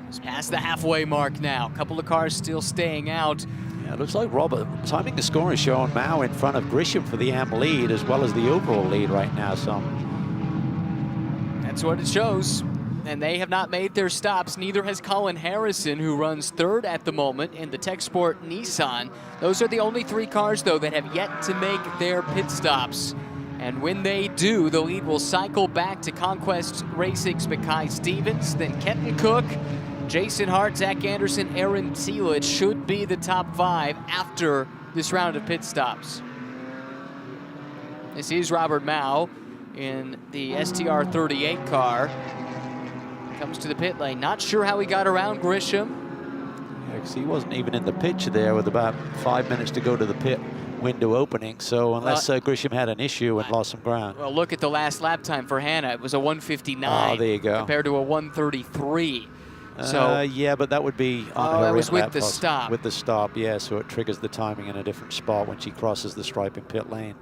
Speaker 1: It's past the halfway mark now. A couple of cars still staying out.
Speaker 2: Yeah, it looks like Robert timing the score is showing Mao in front of Grisham for the AM lead as well as the overall lead right now. So
Speaker 1: that's what it shows. and they have not made their stops. Neither has Colin Harrison, who runs third at the moment in the Tech Sport Nissan. Those are the only 3 cars, though, that have yet to make their pit stops. And when they do, the lead will cycle back to Conquest Racing's Mackay Stevens, then Kenton Cook, Jason Hart, Zach Anderson, Aaron Thielitz should be the top 5 after this round of pit stops. This is Robert Mao in the STR 38 car. Comes to the pit lane. Not sure how he got around Grisham.
Speaker 2: Yeah, 'cause he wasn't even in the picture there with about 5 minutes to go to the pit window opening. So unless Grisham had an issue and lost some ground.
Speaker 1: Well, look at the last lap time for Hannah. It was a 1:59.
Speaker 2: Oh, there you go.
Speaker 1: Compared to a 1:33. So
Speaker 2: yeah, but that would be on her
Speaker 1: that was
Speaker 2: in
Speaker 1: with
Speaker 2: lap
Speaker 1: the
Speaker 2: cost.
Speaker 1: stop.
Speaker 2: With the stop, yeah. So it triggers the timing in a different spot when she crosses the stripe in pit lane.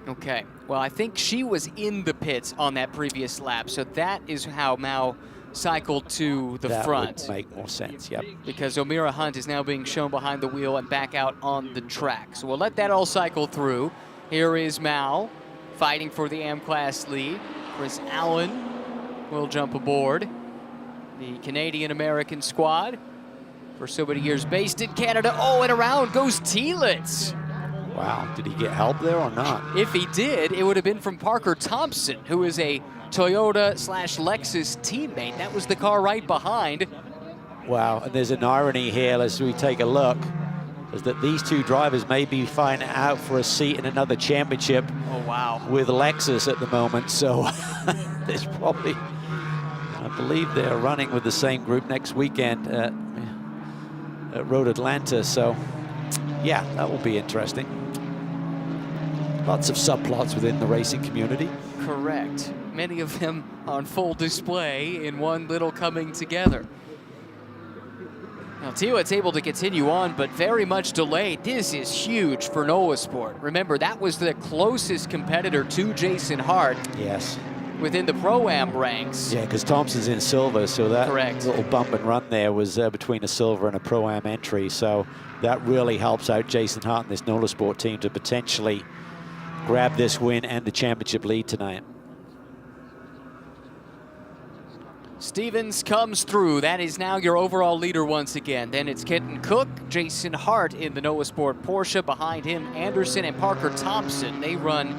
Speaker 1: Okay. Well, I think she was in the pits on that previous lap. So that is how Mao cycled to the front.
Speaker 2: That would make more sense, yep.
Speaker 1: Because O'Meara Hunt is now being shown behind the wheel and back out on the track. So we'll let that all cycle through. Here is Mao fighting for the AM Class lead. Chris Allen will jump aboard. The Canadian-American squad for so many years based in Canada. Oh, and around goes Thielitz.
Speaker 2: Wow, did he get help there or not?
Speaker 1: If he did, it would have been from Parker Thompson, who is a Toyota/Lexus teammate. That was the car right behind.
Speaker 2: Wow, and there's an irony here as we take a look, is that these 2 drivers may be fighting out for a seat in another championship.
Speaker 1: Oh, wow.
Speaker 2: With Lexus at the moment, so there's probably, I believe they're running with the same group next weekend at Road Atlanta, so yeah, that will be interesting. Lots of subplots within the racing community.
Speaker 1: Correct. Many of them on full display in one little coming together. Now, Thielitz able to continue on, but very much delayed. This is huge for Noah Sport. Remember, that was the closest competitor to Jason Hart.
Speaker 2: Yes.
Speaker 1: Within the Pro-Am ranks.
Speaker 2: Yeah, because Thompson's in silver, so that
Speaker 1: Correct.
Speaker 2: little bump and run there was between a silver and a Pro-Am entry. So that really helps out Jason Hart and this Nola Sport team to potentially grab this win and the championship lead tonight.
Speaker 1: Stevens comes through. That is now your overall leader once again. Then it's Kenton Cook, Jason Hart in the Noah Sport Porsche. Behind him, Anderson and Parker Thompson. They run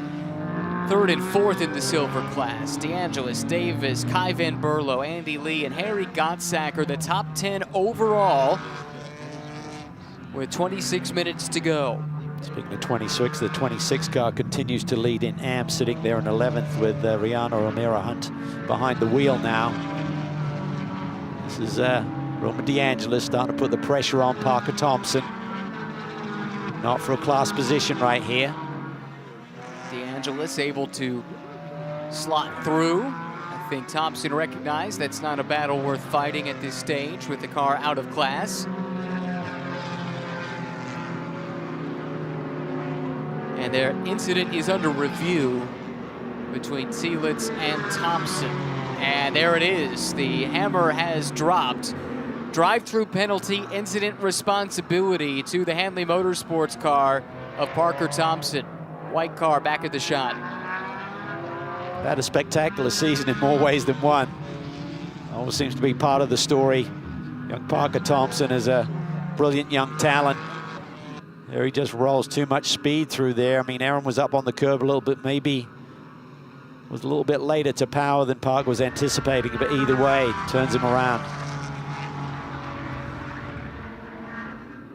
Speaker 1: 3rd and 4th in the silver class. DeAngelis, Davis, Kai Van Berlo, Andy Lee, and Harry Gottsacker, the top 10 overall with 26 minutes to go.
Speaker 2: Speaking of 26, the 26 car continues to lead in AM, sitting there in 11th with Rihanna O'Meara Hunt behind the wheel now. This is Roman DeAngelis starting to put the pressure on Parker Thompson. Not for a class position right here.
Speaker 1: DeAngelis able to slot through. I think Thompson recognized that's not a battle worth fighting at this stage with the car out of class. And their incident is under review between Thielitz and Thompson. And there it is. The hammer has dropped. Drive-through penalty, incident responsibility to the Hanley Motorsports car of Parker Thompson. White car back at the shot.
Speaker 2: Had a spectacular season in more ways than one. Always seems to be part of the story. Young Parker Thompson is a brilliant young talent. There he just rolls too much speed through there. I mean, Aaron was up on the curb a little bit, maybe was a little bit later to power than Parker was anticipating, but either way, turns him around.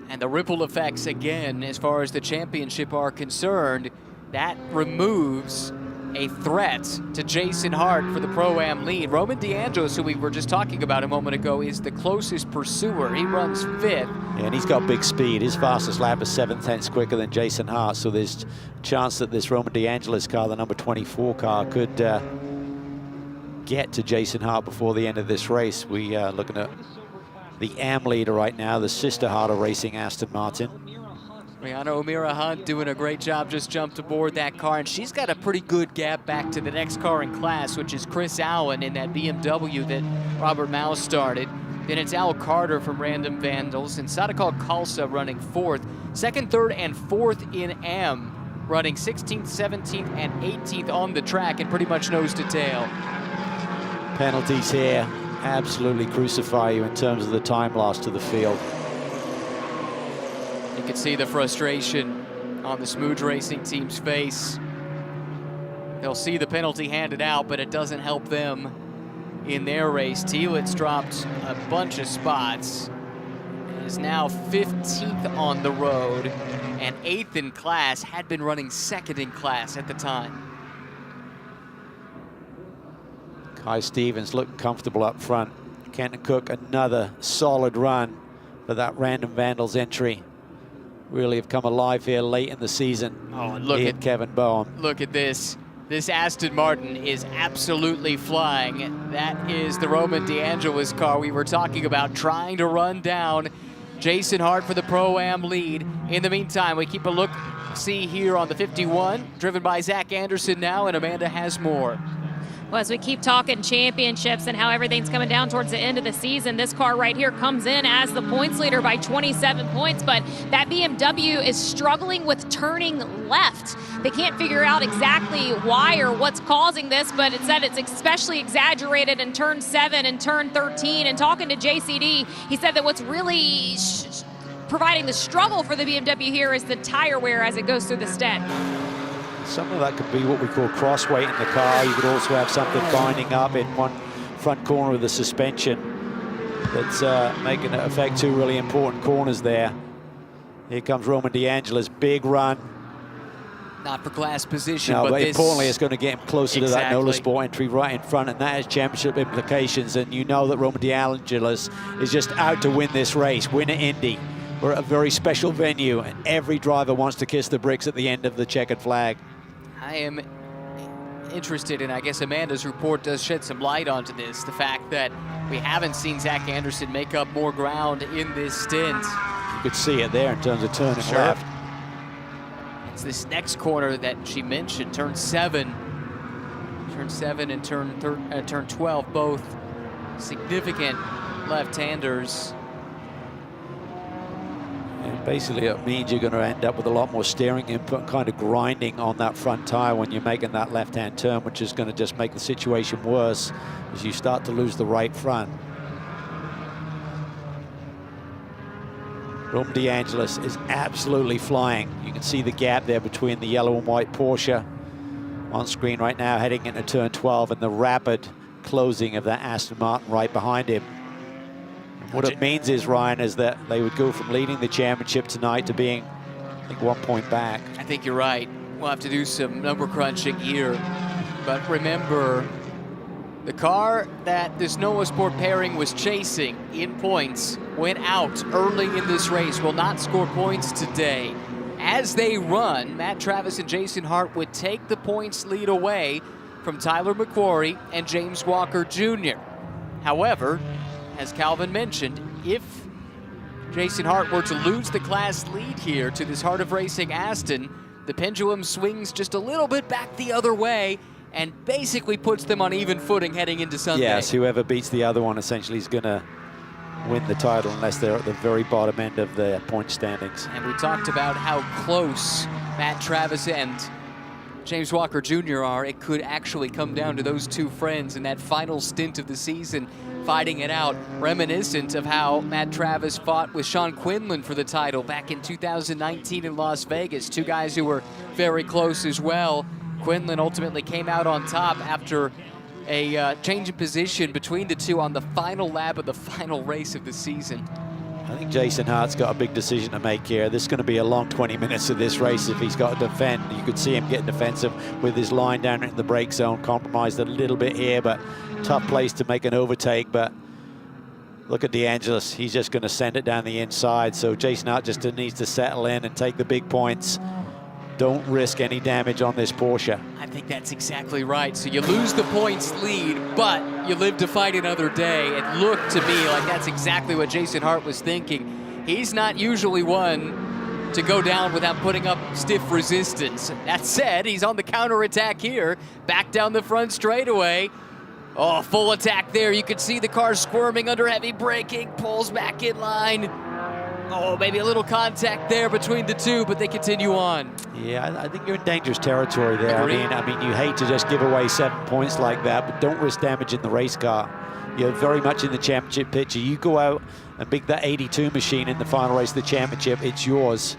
Speaker 1: And the ripple effects again, as far as the championship are concerned, that removes a threat to Jason Hart for the Pro-Am lead. Roman DeAngelis, who we were just talking about a moment ago, is the closest pursuer. He runs 5th.
Speaker 2: Yeah, and he's got big speed. His fastest lap is 7/10 quicker than Jason Hart, so there's a chance that this Roman DeAngelis car, the number 24 car, could get to Jason Hart before the end of this race. We are looking at the AM leader right now, the sister Harder Racing Aston Martin.
Speaker 1: Rihanna O'Meara Hunt doing a great job, just jumped aboard that car, and she's got a pretty good gap back to the next car in class, which is Chris Allen in that BMW that Robert Mouse started. Then it's Al Carter from Random Vandals, and Sadikal Khalsa running 4th. 2nd, 3rd, and 4th in M, running 16th, 17th, and 18th on the track, and pretty much nose to tail.
Speaker 2: Penalties here absolutely crucify you in terms of the time lost to the field.
Speaker 1: You can see the frustration on the Smooth Racing team's face. They'll see the penalty handed out, but it doesn't help them in their race. Thielett's dropped a bunch of spots. Is now 15th on the road and 8th in class, had been running 2nd in class at the time.
Speaker 2: Kai Stevens looking comfortable up front. Kenton Cook, another solid run for that Random Vandals entry. Really have come alive here late in the season.
Speaker 1: Oh, and look at
Speaker 2: Kevin Boehm.
Speaker 1: Look at this. This Aston Martin is absolutely flying. That is the Roman DeAngelis car we were talking about, trying to run down Jason Hart for the Pro-Am lead. In the meantime, we keep a look-see here on the 51, driven by Zach Anderson now, and Amanda has more.
Speaker 3: Well, as we keep talking championships and how everything's coming down towards the end of the season, this car right here comes in as the points leader by 27 points, but that BMW is struggling with turning left. They can't figure out exactly why or what's causing this, but it said it's especially exaggerated in turn 7 and turn 13. And talking to JCD, he said that what's really providing the struggle for the BMW here is the tire wear as it goes through the stent.
Speaker 2: Some of that could be what we call crossweight in the car. You could also have something binding up in one front corner of the suspension that's making it affect two really important corners there. Here comes Roman DeAngelis, big run.
Speaker 1: Not for class position,
Speaker 2: No,
Speaker 1: but
Speaker 2: importantly, it's going to get him closer to that NOLA Sport entry right in front, and that has championship implications. And you know that Roman DeAngelis is just out to win this race, win at Indy. We're at a very special venue, and every driver wants to kiss the bricks at the end of the checkered flag.
Speaker 1: I am interested, and I guess Amanda's report does shed some light onto this, the fact that we haven't seen Zach Anderson make up more ground in this stint.
Speaker 2: You could see it there in terms of turning left.
Speaker 1: It's this next corner that she mentioned, turn 7. Turn 7 and turn 12, both significant left-handers.
Speaker 2: And basically it means you're going to end up with a lot more steering input, kind of grinding on that front tire when you're making that left-hand turn, which is going to just make the situation worse as you start to lose the right front. Roman DeAngelis is absolutely flying. You can see the gap there between the yellow and white Porsche on screen right now, heading into turn 12, and the rapid closing of that Aston Martin right behind him. What it means is, Ryan, is that they would go from leading the championship tonight to being, I think, 1 point back.
Speaker 1: I think you're right. We'll have to do some number crunching here. But remember, the car that this NOLA Sport pairing was chasing in points went out early in this race, will not score points today. As they run, Matt Travis and Jason Hart would take the points lead away from Tyler McQuarrie and James Walker Jr. However, as Calvin mentioned, if Jason Hart were to lose the class lead here to this Heart of Racing Aston, the pendulum swings just a little bit back the other way and basically puts them on even footing heading into Sunday.
Speaker 2: Yes, whoever beats the other one essentially is going to win the title unless they're at the very bottom end of the point standings.
Speaker 1: And we talked about how close Matt Travis and James Walker Jr. are. It could actually come down to those two friends in that final stint of the season, fighting it out, reminiscent of how Matt Travis fought with Sean Quinlan for the title back in 2019 in Las Vegas. Two guys who were very close as well. Quinlan ultimately came out on top after a change in position between the two on the final lap of the final race of the season.
Speaker 2: I think Jason Hart's got a big decision to make here. This is going to be a long 20 minutes of this race if he's got to defend. You could see him getting defensive with his line down in the brake zone, compromised a little bit here, but tough place to make an overtake. But look at DeAngelis. He's just going to send it down the inside. So Jason Hart just needs to settle in and take the big points. Don't risk any damage on this Porsche.
Speaker 1: I think that's exactly right. So you lose the points lead, but you live to fight another day. It looked to me like that's exactly what Jason Hart was thinking. He's not usually one to go down without putting up stiff resistance. That said, he's on the counterattack here, back down the front straightaway. Oh, full attack there. You could see the car squirming under heavy braking, pulls back in line. Oh, maybe a little contact there between the two, but they continue on.
Speaker 2: Yeah, I think you're in dangerous territory there.
Speaker 1: Agreed.
Speaker 2: I mean, you hate to just give away 7 points like that, but don't risk damaging the race car. You're very much in the championship picture. You go out and beat that 82 machine in the final race of the championship, it's yours.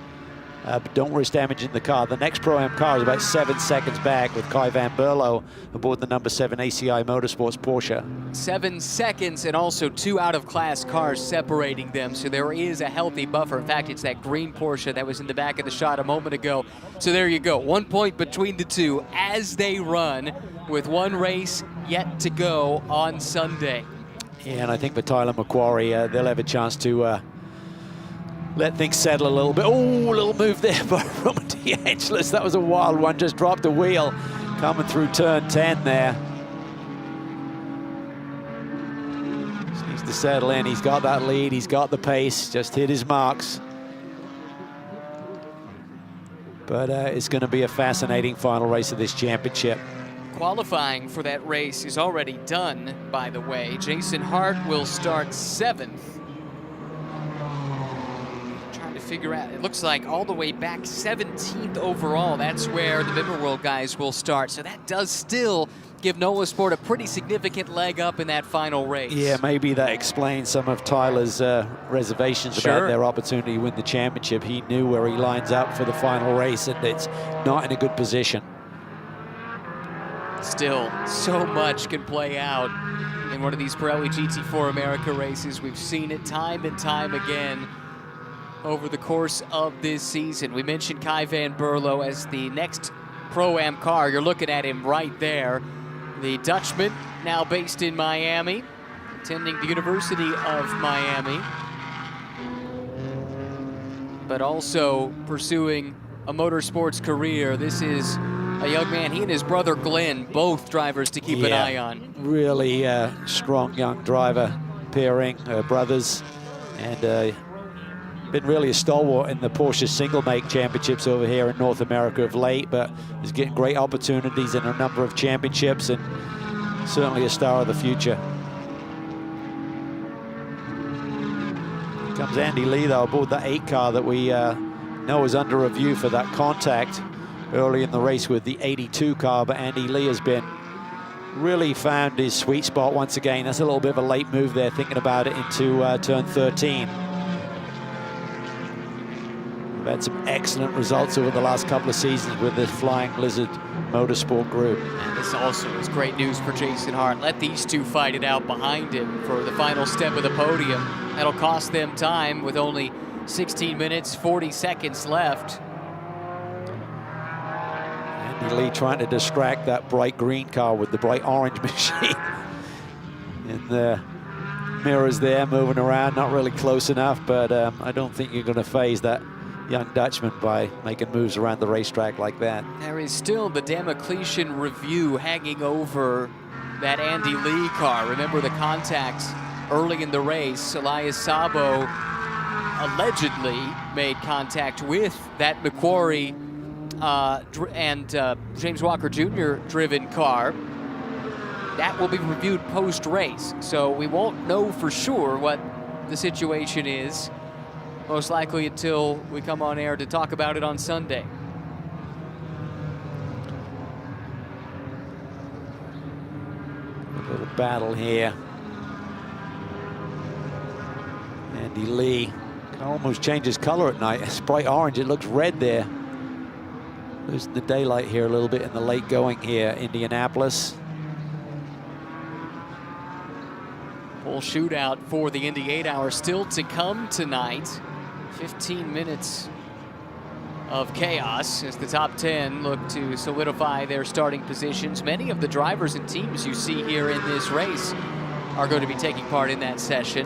Speaker 2: But don't risk damaging the car. The next Pro-Am car is about 7 seconds back with Kai van Berlo aboard the number 7 ACI Motorsports Porsche.
Speaker 1: 7 seconds and also 2 out-of-class cars separating them, so there is a healthy buffer. In fact, it's that green Porsche that was in the back of the shot a moment ago. So there you go, 1 point between the two as they run with 1 race yet to go on Sunday.
Speaker 2: Yeah, and I think for Tyler McQuarrie, they'll have a chance to let things settle a little bit. Oh, a little move there by Roman DeAngelis. That was a wild one, just dropped a wheel coming through turn 10 there. Just needs to settle in. He's got that lead, he's got the pace, just hit his marks. But it's going to be a fascinating final race of this championship.
Speaker 1: Qualifying for that race is already done, by the way. Jason Hart will start 7th. Figure out, it looks like all the way back 17th overall. That's where the Bimmer World guys will start. So that does still give Nola Sport a pretty significant leg up in that final race.
Speaker 2: Yeah, maybe that explains some of Tyler's reservations about their opportunity to win the championship. He knew where he lines up for the final race, and it's not in a good position.
Speaker 1: Still, so much can play out in one of these Pirelli GT4 America races. We've seen it time and time again over the course of this season. We mentioned Kai van Berlo as the next Pro-Am car. You're looking at him right there. The Dutchman, now based in Miami, attending the University of Miami, but also pursuing a motorsports career. This is a young man, he and his brother Glenn, both drivers to keep an eye on.
Speaker 2: Really strong young driver pairing, brothers, and been really a stalwart in the Porsche single-make championships over here in North America of late, but is getting great opportunities in a number of championships and certainly a star of the future. Here comes Andy Lee, though, aboard the 8 car that we know is under review for that contact early in the race with the 82 car, but Andy Lee has been really found his sweet spot once again. That's a little bit of a late move there, thinking about it into turn 13. We've had some excellent results over the last couple of seasons with the Flying Lizard Motorsport Group.
Speaker 1: And this also is great news for Jason Hart. Let these two fight it out behind him for the final step of the podium. That'll cost them time with only 16 minutes, 40 seconds left.
Speaker 2: Andy Lee trying to distract that bright green car with the bright orange machine. In the mirrors there, moving around, not really close enough, but I don't think you're going to phase that young Dutchman by making moves around the racetrack like that.
Speaker 1: There is still the Damocletian review hanging over that Andy Lee car. Remember the contact early in the race. Elias Sabo allegedly made contact with that McQuarrie and James Walker Jr. driven car. That will be reviewed post-race, so we won't know for sure what the situation is, most likely until we come on air to talk about it on Sunday.
Speaker 2: A little battle here. Andy Lee can almost change his color at night. It's bright orange, it looks red there. Losing the daylight here a little bit in the late going here, Indianapolis.
Speaker 1: Full shootout for the Indy 8-hour still to come tonight. 15 minutes of chaos as the top 10 look to solidify their starting positions. Many of the drivers and teams you see here in this race are going to be taking part in that session.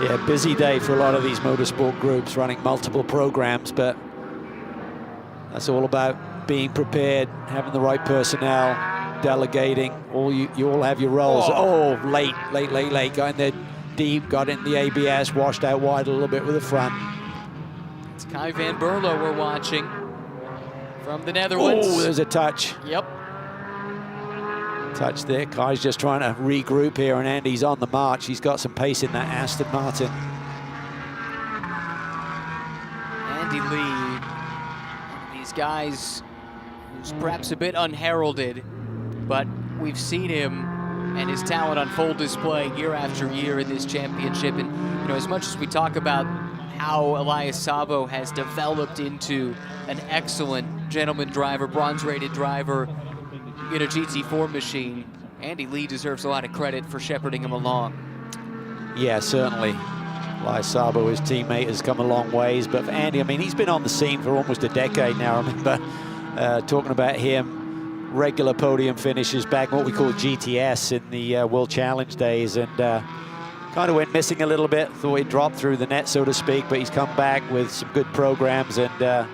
Speaker 2: Yeah, busy day for a lot of these motorsport groups running multiple programs, but that's all about being prepared, having the right personnel, delegating. You all have your roles. Oh, late. Got in there deep, got in the ABS, washed out wide a little bit with the front.
Speaker 1: It's Kai van Berlo we're watching from the Netherlands.
Speaker 2: Oh, there's a touch.
Speaker 1: Yep.
Speaker 2: Touch there. Kai's just trying to regroup here, and Andy's on the march. He's got some pace in that Aston Martin.
Speaker 1: Andy Lee. These guys who's perhaps a bit unheralded, but we've seen him and his talent on full display year after year in this championship. And you know, as much as we talk about how Elias Sabo has developed into an excellent gentleman driver, bronze-rated driver in a GT4 machine, Andy Lee deserves a lot of credit for shepherding him along.
Speaker 2: Yeah, certainly. Elias Sabo, his teammate, has come a long ways. But for Andy, I mean, he's been on the scene for almost a decade now. I remember talking about him, regular podium finishes back what we call GTS in the World Challenge days, and kind of went missing a little bit. Thought he dropped through the net, so to speak, but he's come back with some good programs, and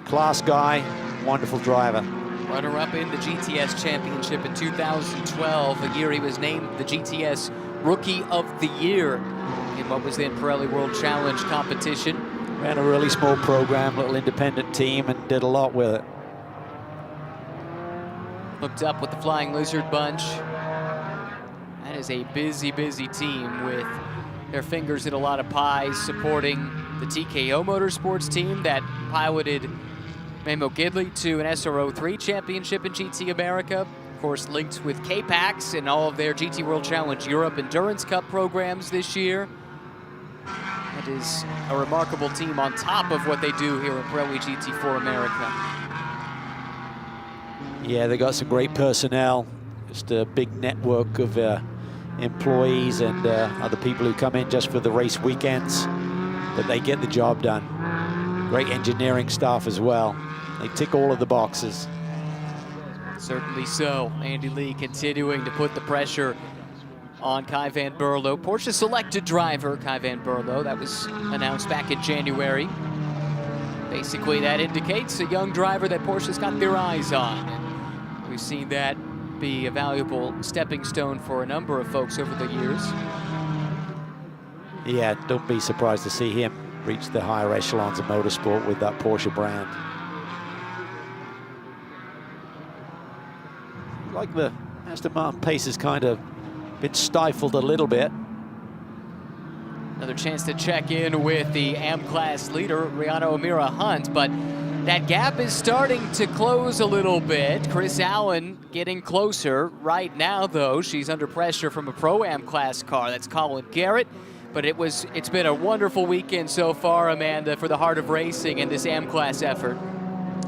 Speaker 2: class guy, wonderful driver.
Speaker 1: Runner-up in the GTS Championship in 2012, the year he was named the GTS Rookie of the Year in what was then Pirelli World Challenge competition.
Speaker 2: Ran a really small program, little independent team, and did a lot with it.
Speaker 1: Hooked up with the Flying Lizard bunch. That is a busy, busy team with their fingers in a lot of pies, supporting the TKO Motorsports team that piloted Memo Gidley to an SRO 3 championship in GT America. Of course, linked with K-Pax and all of their GT World Challenge Europe Endurance Cup programs this year. That is a remarkable team on top of what they do here in Pirelli GT4 America.
Speaker 2: Yeah, they got some great personnel, just a big network of employees and other people who come in just for the race weekends, but they get the job done. Great engineering staff as well. They tick all of the boxes.
Speaker 1: Certainly so. Andy Lee continuing to put the pressure on Kai van Berlo. Porsche selected driver Kai van Berlo. That was announced back in January. Basically, that indicates a young driver that Porsche's got their eyes on. And we've seen that be a valuable stepping stone for a number of folks over the years.
Speaker 2: Yeah, don't be surprised to see him reach the higher echelons of motorsport with that Porsche brand. Like the Aston Martin pace has kind of been stifled a little bit.
Speaker 1: Another chance to check in with the AM class leader, Rihanna O'Meara Hunt, but that gap is starting to close a little bit. Chris Allen getting closer. Right now, though, she's under pressure from a Pro-Am class car. That's Colin Garrett. But it's been a wonderful weekend so far, Amanda, for the Heart of Racing in this AM class effort.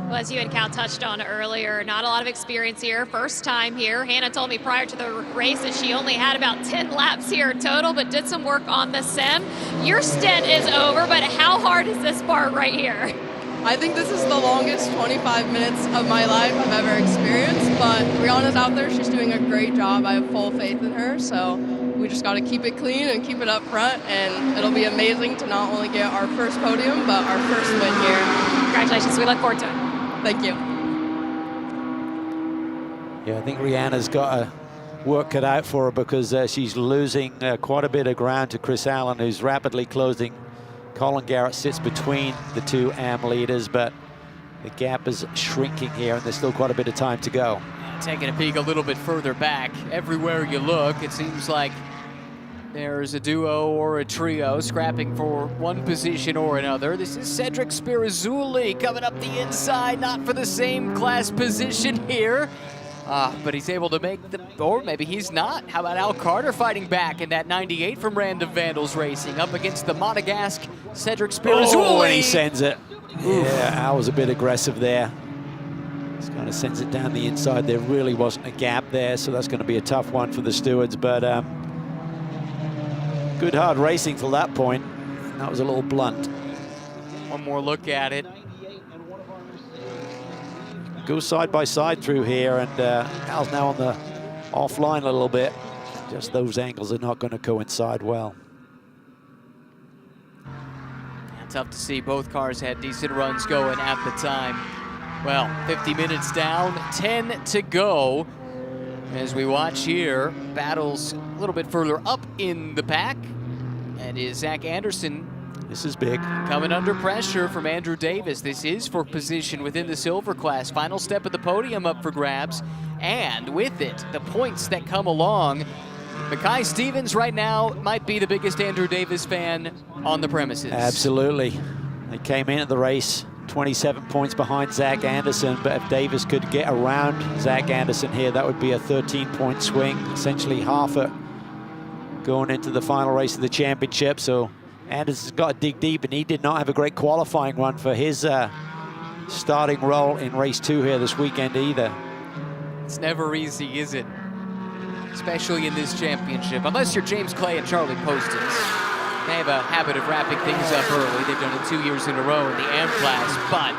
Speaker 3: Well, as you and Cal touched on earlier, not a lot of experience here, first time here. Hannah told me prior to the race that she only had about 10 laps here total, but did some work on the sim. Your stint is over, but how hard is this part right here?
Speaker 6: I think this is the longest 25 minutes of my life I've ever experienced, but Rihanna's out there, she's doing a great job. I have full faith in her, so we just got to keep it clean and keep it up front, and it'll be amazing to not only get our first podium, but our first win here.
Speaker 3: Congratulations, we look forward to it.
Speaker 6: Thank you.
Speaker 2: Yeah, I think Rihanna's got a work cut out for her because she's losing quite a bit of ground to Chris Allen, who's rapidly closing. Colin Garrett sits between the two AM leaders, but the gap is shrinking here, and there's still quite a bit of time to go.
Speaker 1: Taking a peek a little bit further back, everywhere you look, it seems like there's a duo or a trio scrapping for one position or another. This is Cedric Spirazzulli coming up the inside, not for the same class position here. But he's able to make the, or maybe he's not. How about Al Carter fighting back in that 98 from Random Vandals Racing up against the Monegasque Cedric Spirazzulli.
Speaker 2: Oh, and he sends it. Yeah, Al was a bit aggressive there. Just kind of sends it down the inside. There really wasn't a gap there, so that's going to be a tough one for the stewards. But good hard racing till that point. That was a little blunt.
Speaker 1: One more look at it.
Speaker 2: Go side by side through here, and Al's now on the offline a little bit. Just those angles are not going to coincide well.
Speaker 1: Tough to see. Both cars had decent runs going at the time. Well, 50 minutes down, 10 to go. As we watch here, battles a little bit further up in the pack. And is Zach Anderson.
Speaker 2: This is big.
Speaker 1: Coming under pressure from Andrew Davis. This is for position within the silver class. Final step of the podium up for grabs. And with it, the points that come along. Mackay Stevens right now might be the biggest Andrew Davis fan on the premises.
Speaker 2: Absolutely. They came into the race 27 points behind Zach Anderson, but if Davis could get around Zach Anderson here, that would be a 13-point swing, essentially half it going into the final race of the championship. So Anderson's got to dig deep, and he did not have a great qualifying run for his starting role in race 2 here this weekend either.
Speaker 1: It's never easy, is it? Especially in this championship, unless you're James Clay and Charlie Postins. They have a habit of wrapping things up early. They've done it 2 years in a row in the AM class, but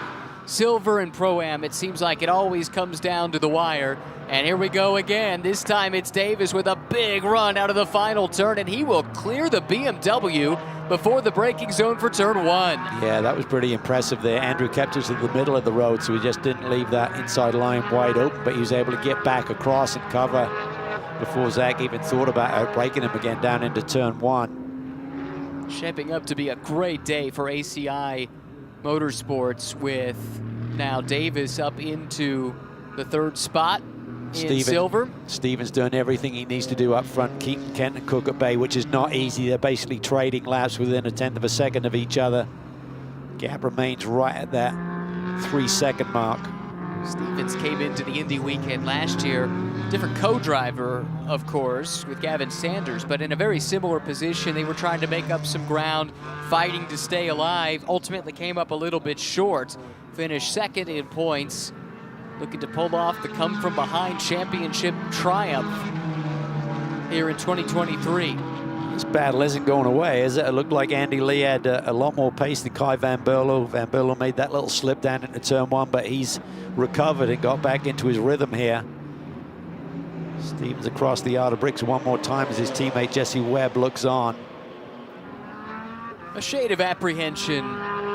Speaker 1: Silver and Pro-Am, it seems like it always comes down to the wire. And here we go again. This time it's Davis with a big run out of the final turn, and he will clear the BMW before the braking zone for turn 1.
Speaker 2: Yeah, that was pretty impressive there. Andrew kept us in the middle of the road, so he just didn't leave that inside line wide open, but he was able to get back across and cover before Zach even thought about outbraking him again down into turn 1.
Speaker 1: Shaping up to be a great day for ACI Motorsports, with now Davis up into the 3rd spot in silver.
Speaker 2: Steven's doing everything he needs to do up front, keeping Kent and Cook at bay, which is not easy. They're basically trading laps within a 1/10 of a second of each other. Gap remains right at that 3-second mark.
Speaker 1: Stevens came into the Indy weekend last year, different co-driver, of course, with Gavin Sanders, but in a very similar position. They were trying to make up some ground, fighting to stay alive. Ultimately came up a little bit short, finished 2nd in points, looking to pull off the come-from-behind championship triumph here in 2023.
Speaker 2: This battle isn't going away, is it? It looked like Andy Lee had a lot more pace than Kai Van Berlo. Van Berlo made that little slip down into turn 1, but he's recovered and got back into his rhythm here. Stevens across the yard of bricks one more time as his teammate Jesse Webb looks on.
Speaker 1: A shade of apprehension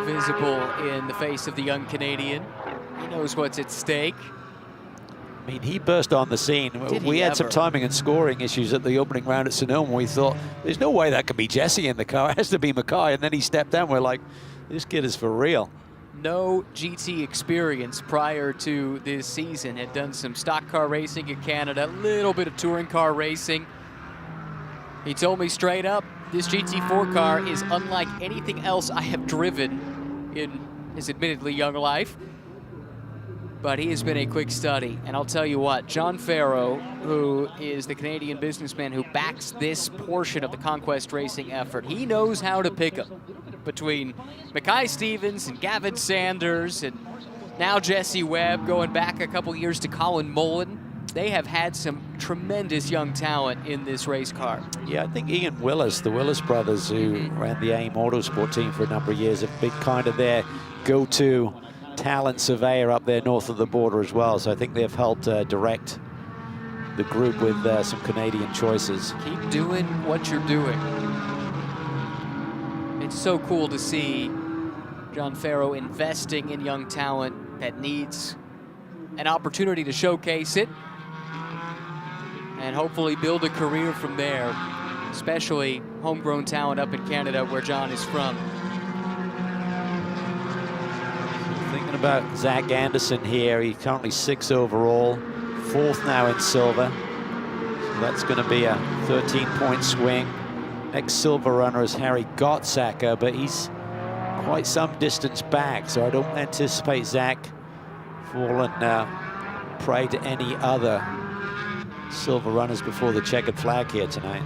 Speaker 1: visible in the face of the young Canadian. He knows what's at stake.
Speaker 2: I mean, he burst on the scene. We had some timing and scoring issues at the opening round at Sonoma. We thought, there's no way that could be Jesse in the car. It has to be Mackay. And then he stepped down. We're like, this kid is for real.
Speaker 1: No GT experience prior to this season. Had done some stock car racing in Canada, a little bit of touring car racing. He told me straight up, this GT4 car is unlike anything else I have driven in his admittedly young life. But he has been a quick study. And I'll tell you what, John Farrow, who is the Canadian businessman who backs this portion of the Conquest Racing effort, he knows how to pick them. Between Mackay Stevens and Gavin Sanders and now Jesse Webb, going back a couple years to Colin Mullen, they have had some tremendous young talent in this race car.
Speaker 2: Yeah, I think Ian Willis, the Willis brothers, who ran the AIM Autosport team for a number of years, have been kind of their go-to talent surveyor up there north of the border as well. So I think they've helped direct the group with some Canadian choices.
Speaker 1: Keep doing what you're doing. It's so cool to see John Farrow investing in young talent that needs an opportunity to showcase it and hopefully build a career from there, especially homegrown talent up in Canada where John is from.
Speaker 2: Thinking about Zach Anderson here, he's currently 6th overall, 4th now in silver. So that's going to be a 13-point swing. Next silver runner is Harry Gottsacker, but he's quite some distance back, so I don't anticipate Zach falling prey to any other silver runners before the checkered flag here tonight.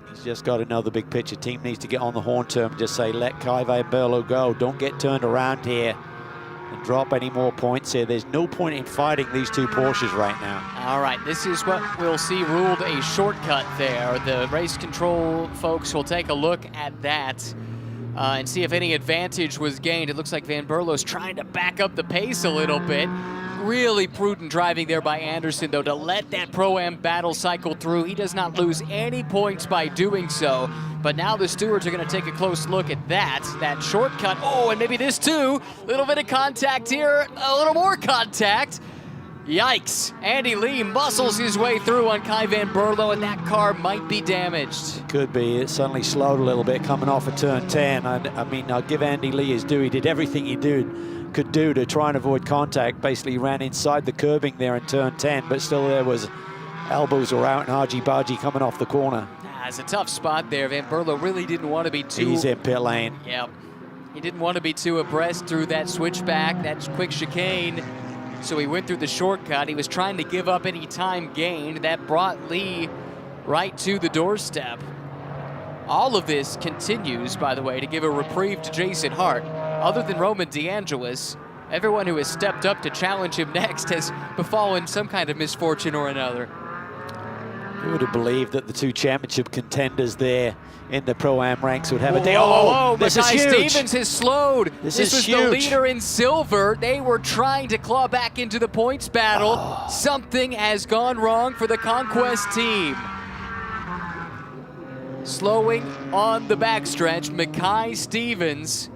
Speaker 2: He's just got another big picture. Team needs to get on the horn to him, just say, let Kai Van Berlo go. Don't get turned around here and drop any more points here. There's no point in fighting these two Porsches right now.
Speaker 1: All right, this is what we'll see ruled a shortcut there. The race control folks will take a look at that and see if any advantage was gained. It looks like Van Berlo's trying to back up the pace a little bit. Really prudent driving there by Anderson, though, to let that Pro-Am battle cycle through. He does not lose any points by doing so. But now the stewards are going to take a close look at that shortcut. Oh, and maybe this too. A little bit of contact here, a little more contact. Yikes. Andy Lee muscles his way through on Kai Van Berlo, and that car might be damaged.
Speaker 2: Could be. It suddenly slowed a little bit coming off of turn 10. I mean, I'll give Andy Lee his due. He did everything he could do to try and avoid contact. Basically ran inside the curbing there in turn 10, but still there was elbows were out and argy-bargy coming off the corner.
Speaker 1: it's a tough spot there. Van Berlo really didn't want to be too...
Speaker 2: He's in pit lane.
Speaker 1: Yep. He didn't want to be too abreast through that switchback, that quick chicane. So he went through the shortcut. He was trying to give up any time gained. That brought Lee right to the doorstep. All of this continues, by the way, to give a reprieve to Jason Hart. Other than Roman DeAngelis, everyone who has stepped up to challenge him next has befallen some kind of misfortune or another.
Speaker 2: Who would have believed that the two championship contenders there in the Pro-Am ranks would have a day?
Speaker 1: Oh,
Speaker 2: this is
Speaker 1: Mackay
Speaker 2: huge.
Speaker 1: Stevens has slowed.
Speaker 2: This
Speaker 1: was
Speaker 2: is
Speaker 1: the
Speaker 2: huge.
Speaker 1: leader in silver. They were trying to claw back into the points battle. Something has gone wrong for the Conquest team. Slowing on the backstretch, Mackay Stevens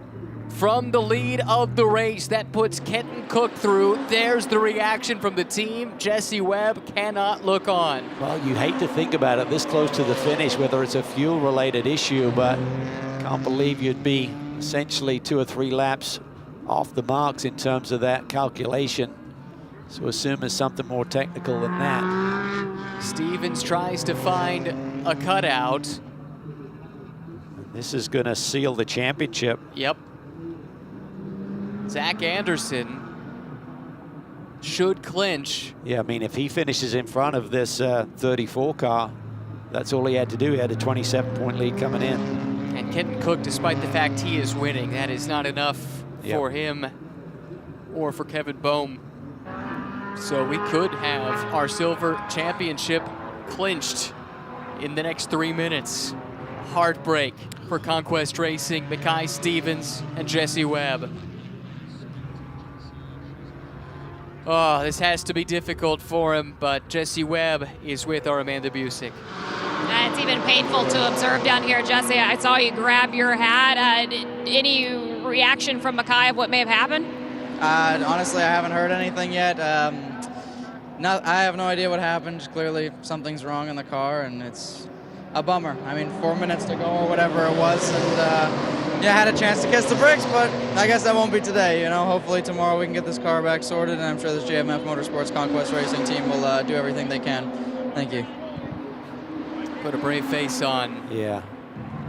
Speaker 1: from the lead of the race. That puts Kenton Cook through. There's the reaction from the team. Jesse Webb cannot look on.
Speaker 2: Well, you hate to think about it this close to the finish, whether it's a fuel-related issue, but can't believe you'd be essentially 2 or 3 laps off the marks in terms of that calculation. So assume it's something more technical than that.
Speaker 1: Stevens tries to find a cutout.
Speaker 2: This is going to seal the championship.
Speaker 1: Yep. Zach Anderson should clinch.
Speaker 2: Yeah, I mean, if he finishes in front of this 34 car, that's all he had to do. He had a 27-point lead coming in.
Speaker 1: And Kenton Cook, despite the fact he is winning, that is not enough for him or for Kevin Bohm. So we could have our silver championship clinched in the next 3 minutes. Heartbreak for Conquest Racing, Mackay Stevens and Jesse Webb. Oh, this has to be difficult for him, but Jesse Webb is with our Amanda Busick.
Speaker 3: It's even painful to observe down here, Jesse. I saw you grab your hat. Any reaction from Mackay of what may have happened?
Speaker 7: Honestly, I haven't heard anything yet. I have no idea what happened. Clearly, something's wrong in the car, and it's a bummer. I mean, 4 minutes to go or whatever it was, and yeah, I had a chance to kiss the bricks, but I guess that won't be today. You know, hopefully tomorrow we can get this car back sorted, and I'm sure this JMF Motorsports Conquest Racing team will do everything they can. Thank you.
Speaker 1: Put a brave face on.
Speaker 2: Yeah.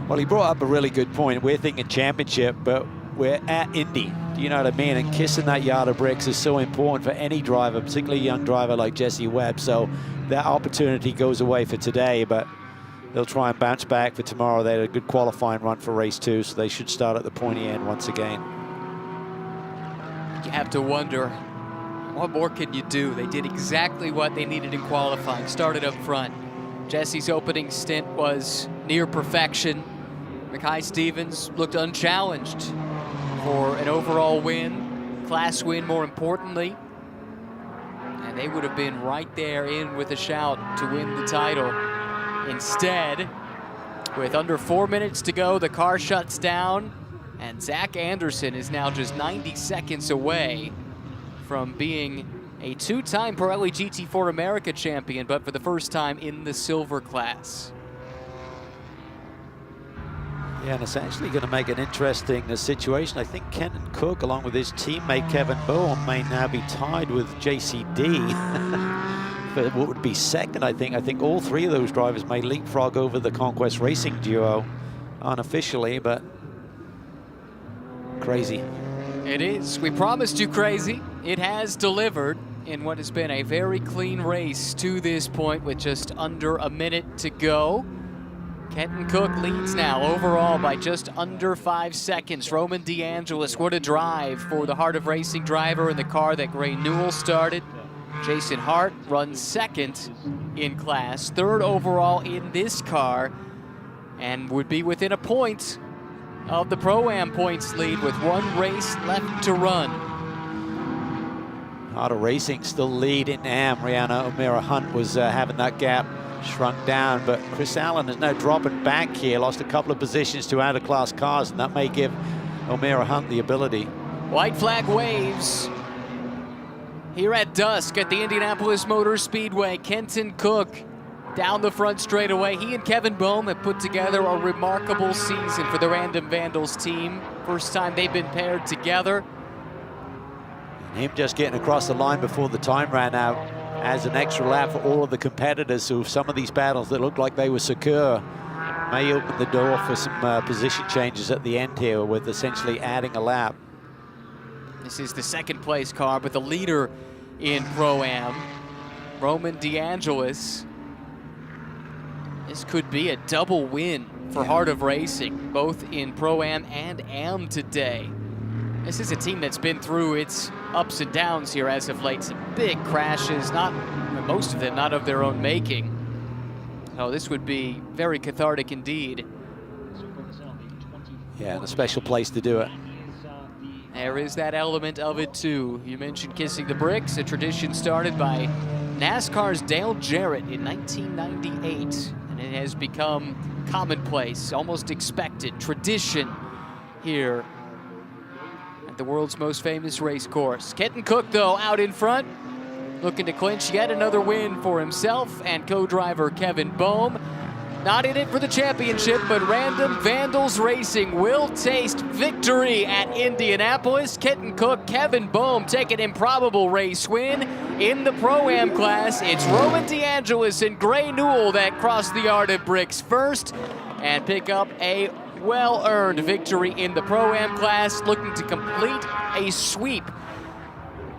Speaker 2: Well, he brought up a really good point. We're thinking championship, but we're at Indy. Do you know what I mean? And kissing that yard of bricks is so important for any driver, particularly a young driver like Jesse Webb. So that opportunity goes away for today, but they'll try and bounce back for tomorrow. They had a good qualifying run for race 2, so they should start at the pointy end once again.
Speaker 1: You have to wonder, what more can you do? They did exactly what they needed in qualifying, started up front. Jesse's opening stint was near perfection. Mackay Stevens looked unchallenged for an overall win, class win more importantly. And they would have been right there in with a shout to win the title. Instead, with under 4 minutes to go, the car shuts down, and Zach Anderson is now just 90 seconds away from being a 2-time Pirelli GT4 America champion, but for the first time in the silver class.
Speaker 2: Yeah, and it's actually going to make an interesting situation. I think Kenton Cook, along with his teammate Kevin Bohm, may now be tied with JCD. But what would be second, I think. I think all 3 of those drivers may leapfrog over the Conquest Racing duo unofficially, but crazy.
Speaker 1: It is. We promised you crazy. It has delivered in what has been a very clean race to this point with just under a minute to go. Kenton Cook leads now overall by just under 5 seconds. Roman DeAngelis, what a drive for the Heart of Racing driver in the car that Gray Newell started. Jason Hart runs second in class, 3rd overall in this car, and would be within a point of the Pro-Am points lead with 1 race left to run.
Speaker 2: Heart of Racing still lead in AM. Rihanna O'Meara Hunt was having that gap shrunk down, but Chris Allen is now dropping back here, lost a couple of positions to out-of-class cars, and that may give O'Meara Hunt the ability.
Speaker 1: White flag waves here at dusk at the Indianapolis Motor Speedway. Kenton Cook down the front straightaway. He and Kevin Bohm have put together a remarkable season for the Random Vandals team. First time they've been paired together.
Speaker 2: And him just getting across the line before the time ran out as an extra lap for all of the competitors. So some of these battles that looked like they were secure May open the door for some position changes at the end here with essentially adding a lap.
Speaker 1: This is the second place car, but the leader in Pro-Am, Roman DeAngelis. This could be a double win for Heart of Racing, both in Pro-Am and Am today. This is a team that's been through its ups and downs here as of late. Some big crashes, most of them not of their own making. So this would be very cathartic indeed.
Speaker 2: Yeah, and a special place to do it.
Speaker 1: There is that element of it too. You mentioned kissing the bricks, a tradition started by NASCAR's Dale Jarrett in 1998. And it has become commonplace, almost expected, tradition here at the world's most famous race course. Kenton Cook, though, out in front, looking to clinch yet another win for himself and co-driver Kevin Boehm. Not in it for the championship, but Random Vandals Racing will taste victory at Indianapolis. Kenton Cook, Kevin Boehm take an improbable race win. In the Pro-Am class, it's Roman DeAngelis and Gray Newell that cross the yard of bricks first and pick up a well-earned victory in the Pro-Am class, looking to complete a sweep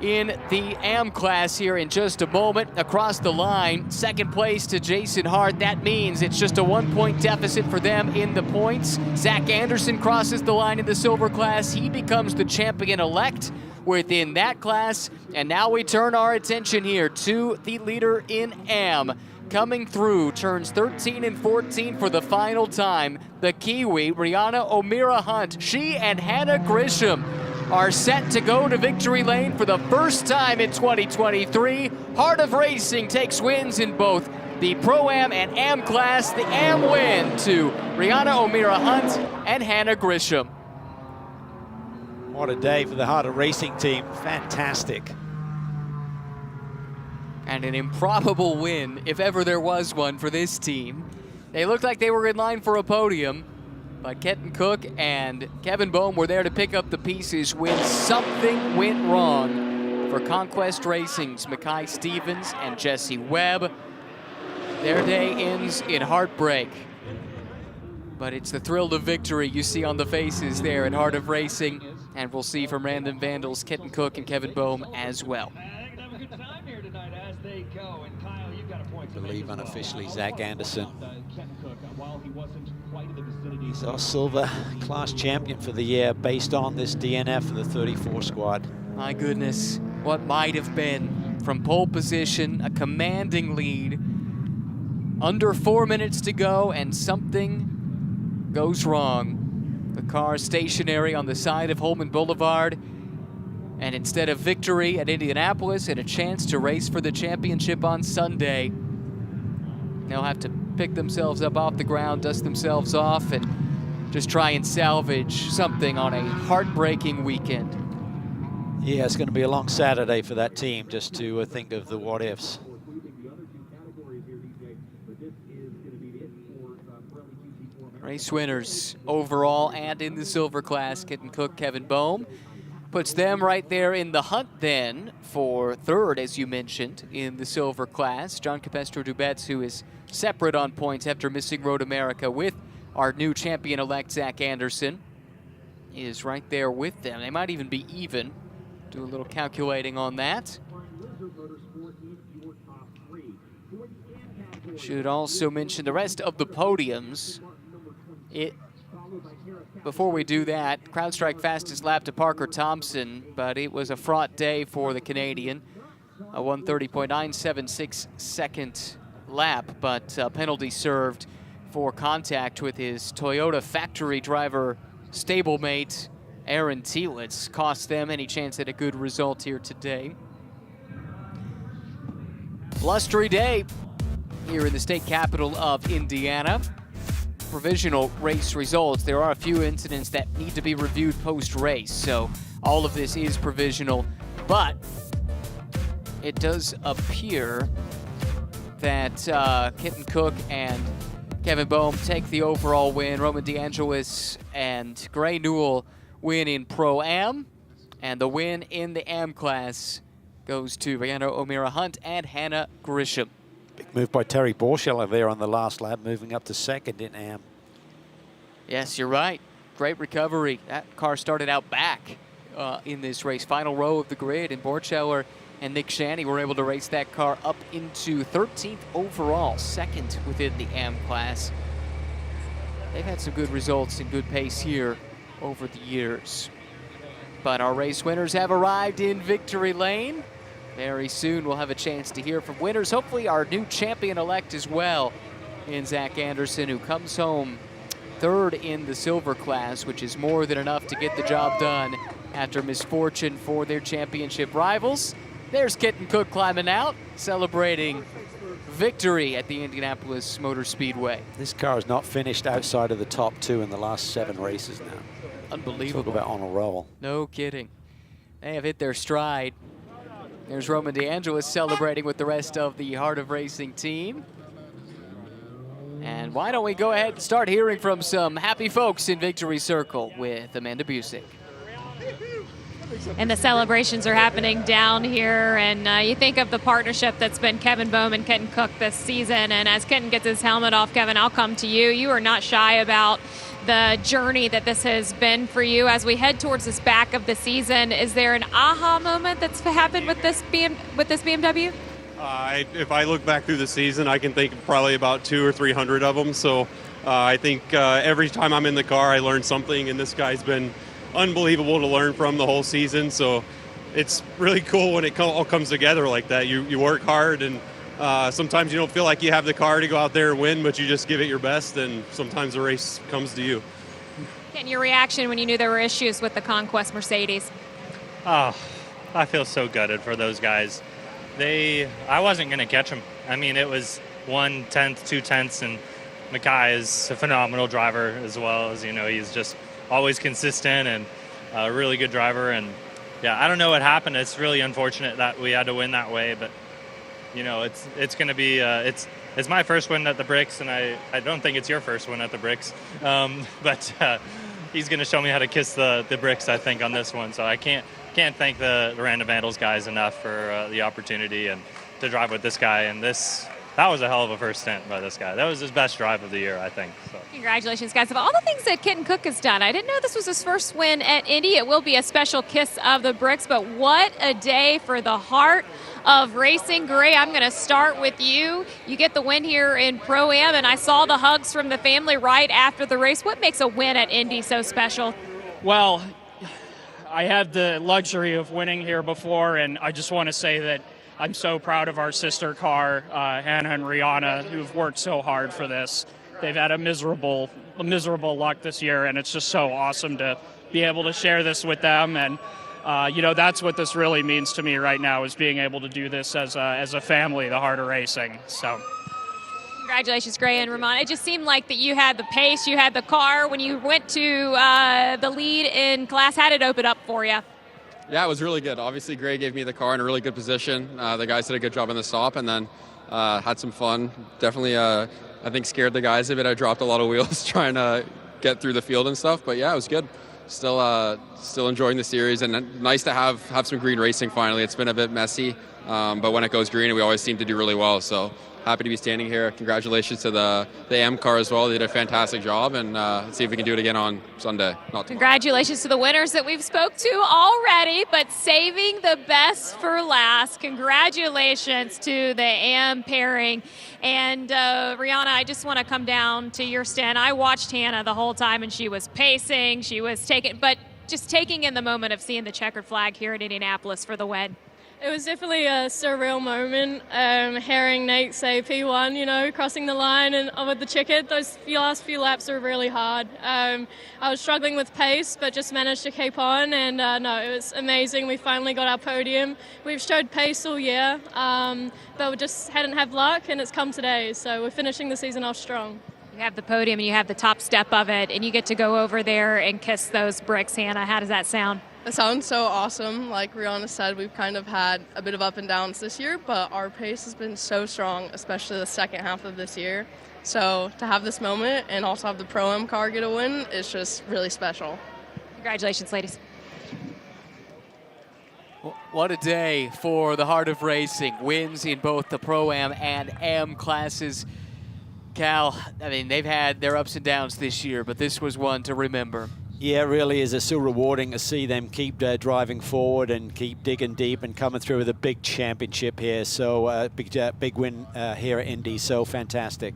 Speaker 1: in the Am class here in just a moment. Across the line, second place to Jason Hart. That means it's just a 1-point deficit for them in the points. Zach Anderson crosses the line in the silver class. He becomes the champion-elect within that class. And now we turn our attention here to the leader in Am. Coming through turns 13 and 14 for the final time, the Kiwi, Rihanna O'Meara Hunt. She and Hannah Grisham are set to go to victory lane for the first time in 2023. Heart of Racing takes wins in both the Pro-Am and Am class. The Am win to Rihanna O'Meara Hunt and Hannah Grisham.
Speaker 2: What a day for the Heart of Racing team. Fantastic.
Speaker 1: And an improbable win, if ever there was one, for this team. They looked like they were in line for a podium, but Kenton Cook and Kevin Boehm were there to pick up the pieces when something went wrong for Conquest Racing's Mackay Stevens and Jesse Webb. Their day ends in heartbreak, but it's the thrill of victory you see on the faces there at Heart of Racing, and we'll see from Random Vandals, Kenton Cook and Kevin Boehm as well.
Speaker 2: I believe unofficially Zach Anderson. He's our silver class champion for the year based on this DNF for the 34 squad.
Speaker 1: My goodness, what might have been from pole position, a commanding lead, under 4 minutes to go, and something goes wrong. The car stationary on the side of Holman Boulevard, and instead of victory at Indianapolis and a chance to race for the championship on Sunday, they'll have to pick themselves up off the ground, dust themselves off, and just try and salvage something on a heartbreaking weekend.
Speaker 2: Yeah, it's going to be a long Saturday for that team just to think of the what-ifs.
Speaker 1: Race winners overall and in the silver class, Kenton Cook, Kevin Boehm. Puts them right there in the hunt then for third, as you mentioned, in the silver class. John Capestro-Dubets, who is separate on points after missing Road America with our new champion-elect Zach Anderson, is right there with them. They might even be even. Do a little calculating on that. Should also mention the rest of the podiums. Before we do that, CrowdStrike fastest lap to Parker Thompson, but it was a fraught day for the Canadian. A 1:30.976 second lap, but penalty served for contact with his Toyota factory driver stablemate Aaron Tielitz. Cost them any chance at a good result here today. Blustery day here in the state capital of Indiana. Provisional race results. There are a few incidents that need to be reviewed post-race, so all of this is provisional, but it does appear that Kenton Cook and Kevin Boehm take the overall win. Roman DeAngelis and Gray Newell win in Pro-Am, and the win in the Am class goes to Rihanna O'Meara Hunt and Hannah Grisham.
Speaker 2: Big move by Terry Borscheller there on the last lap, moving up to second in Am.
Speaker 1: Yes, you're right. Great recovery. That car started out back in this race. Final row of the grid, and Borcheller and Nick Shanny were able to race that car up into 13th overall, second within the AM class. They've had some good results and good pace here over the years. But our race winners have arrived in victory lane. Very soon we'll have a chance to hear from winners. Hopefully our new champion-elect as well in Zach Anderson, who comes home third in the silver class, which is more than enough to get the job done after misfortune for their championship rivals. There's Kitten Cook climbing out, celebrating victory at the Indianapolis Motor Speedway.
Speaker 2: This car has not finished outside of the top 2 in the last 7 races now.
Speaker 1: Unbelievable.
Speaker 2: Talk about on a roll.
Speaker 1: No kidding. They have hit their stride. There's Roman DeAngelis celebrating with the rest of the Heart of Racing team. And why don't we go ahead and start hearing from some happy folks in Victory Circle with Amanda Busick.
Speaker 3: And the celebrations are happening down here, and you think of the partnership that's been Kevin Bohm and Kenton Cook this season, and as Kenton gets his helmet off, Kevin, I'll come to you. You are not shy about the journey that this has been for you as we head towards this back of the season. Is there an aha moment that's happened with this BMW?
Speaker 8: If I look back through the season, I can think of probably about 200 or 300 of them. So I think every time I'm in the car, I learn something, and this guy's been unbelievable to learn from the whole season. So it's really cool when it all comes together like that. You work hard, and sometimes you don't feel like you have the car to go out there and win, but you just give it your best, and sometimes the race comes to you.
Speaker 3: And your reaction when you knew there were issues with the Conquest Mercedes?
Speaker 9: Oh, I feel so gutted for those guys. I wasn't going to catch them. I mean, it was 1/10, 2/10, and Mackay is a phenomenal driver as well. As you know, he's just always consistent and a really good driver. And yeah, I don't know what happened. It's really unfortunate that we had to win that way, but you know, it's going to be it's my first win at the Bricks, and I don't think it's your first win at the Bricks. But he's going to show me how to kiss the bricks, I think, on this one. So I can't thank the Random Vandals guys enough for the opportunity and to drive with this guy. And that was a hell of a first stint by this guy. That was his best drive of the year, I think. So.
Speaker 3: Congratulations, guys. Of all the things that Kenton Cook has done, I didn't know this was his first win at Indy. It will be a special kiss of the bricks, but what a day for the Heart of Racing. Gray, I'm going to start with you. You get the win here in Pro-Am, and I saw the hugs from the family right after the race. What makes a win at Indy so special?
Speaker 10: Well, I had the luxury of winning here before, and I just want to say that I'm so proud of our sister car, Hannah and Rihanna, who've worked so hard for this. They've had a miserable luck this year, and it's just so awesome to be able to share this with them. And you know, that's what this really means to me right now, is being able to do this as a family, the Heart of Racing. So.
Speaker 3: Congratulations, Gray and Ramon. It just seemed like that you had the pace, you had the car. When you went to the lead in class, how did it open up for you?
Speaker 11: Yeah, it was really good. Obviously, Gray gave me the car in a really good position. The guys did a good job on the stop, and then had some fun. Definitely, I think, scared the guys a bit. I dropped a lot of wheels trying to get through the field and stuff, but yeah, it was good. Still enjoying the series, and nice to have some green racing finally. It's been a bit messy, but when it goes green, we always seem to do really well. So happy to be standing here. Congratulations to the AM car as well. They did a fantastic job, and let's see if we can do it again on Sunday.
Speaker 3: Congratulations to the winners that we've spoke to already, but saving the best for last. Congratulations to the AM pairing. And Rihanna, I just want to come down to your stand. I watched Hannah the whole time, and she was pacing, she was taking in the moment of seeing the checkered flag here at Indianapolis for the win.
Speaker 6: It was definitely a surreal moment, hearing Nate say P1, you know, crossing the line and with the checkered. Those last few laps were really hard. I was struggling with pace, but just managed to keep on, and no, it was amazing. We finally got our podium. We've showed pace all year, but we just hadn't had luck, and it's come today, so we're finishing the season off strong.
Speaker 3: You have the podium, and you have the top step of it, and you get to go over there and kiss those bricks. Hannah, how does that sound?
Speaker 6: It sounds so awesome. Like Rihanna said, we've kind of had a bit of up and downs this year, but our pace has been so strong, especially the second half of this year. So to have this moment and also have the Pro-Am car get a win is just really special.
Speaker 3: Congratulations, ladies.
Speaker 1: What a day for the Heart of Racing. Wins in both the Pro-Am and AM classes. Cal, I mean, they've had their ups and downs this year, but this was one to remember.
Speaker 2: Yeah, it really is. It's so rewarding to see them keep driving forward and keep digging deep and coming through with a big championship here. So big win here at Indy. So fantastic.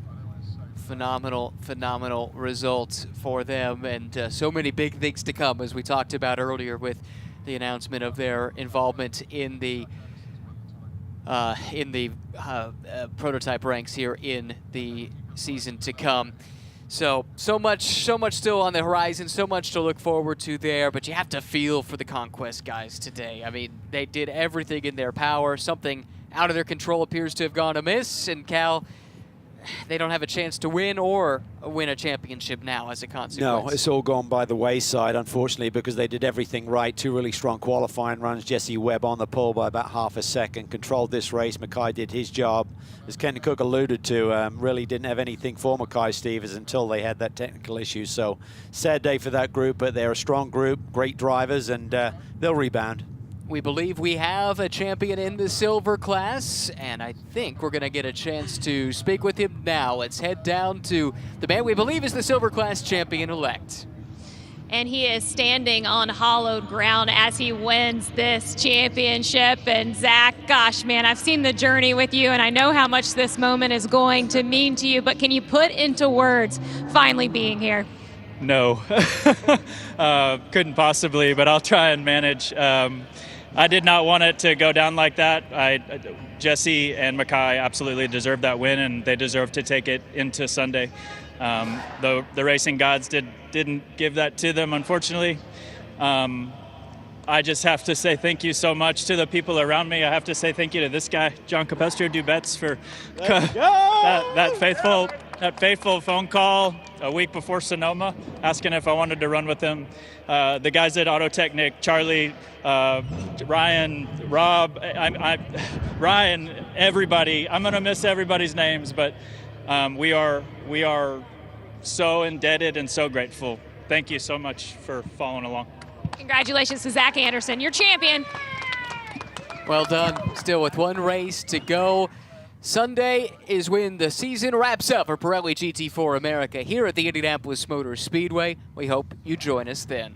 Speaker 1: Phenomenal results for them, and so many big things to come, as we talked about earlier with the announcement of their involvement in the prototype ranks here in the season to come. So much still on the horizon, so much to look forward to there, but you have to feel for the Conquest guys today. I mean, they did everything in their power. Something out of their control appears to have gone amiss, and Cal, they don't have a chance to win or win a championship now as a consequence.
Speaker 2: No, it's all gone by the wayside, unfortunately, because they did everything right. 2 really strong qualifying runs. Jesse Webb on the pole by about half a second, controlled this race. Mackay did his job. As Ken Cook alluded to, really didn't have anything for Mackay Stevens until they had that technical issue. So sad day for that group, but they're a strong group, great drivers, and they'll rebound.
Speaker 1: We believe we have a champion in the silver class, and I think we're going to get a chance to speak with him now. Let's head down to the man we believe is the silver class champion-elect.
Speaker 3: And he is standing on hallowed ground as he wins this championship. And Zach, gosh, man, I've seen the journey with you, and I know how much this moment is going to mean to you, but can you put into words finally being here?
Speaker 10: No, couldn't possibly, but I'll try and manage. I did not want it to go down like that. Jesse and Mackay absolutely deserved that win, and they deserve to take it into Sunday. Though the racing gods didn't give that to them, unfortunately. I just have to say thank you so much to the people around me. I have to say thank you to this guy, John Capestro Dubets, for that faithful phone call a week before Sonoma, asking if I wanted to run with him. The guys at Autotechnic, Charlie, Ryan, Rob, Ryan, everybody. I'm going to miss everybody's names, but we are so indebted and so grateful. Thank you so much for following along.
Speaker 3: Congratulations to Zach Anderson, your champion.
Speaker 1: Well done. Still with one race to go. Sunday is when the season wraps up for Pirelli GT4 America here at the Indianapolis Motor Speedway. We hope you join us then.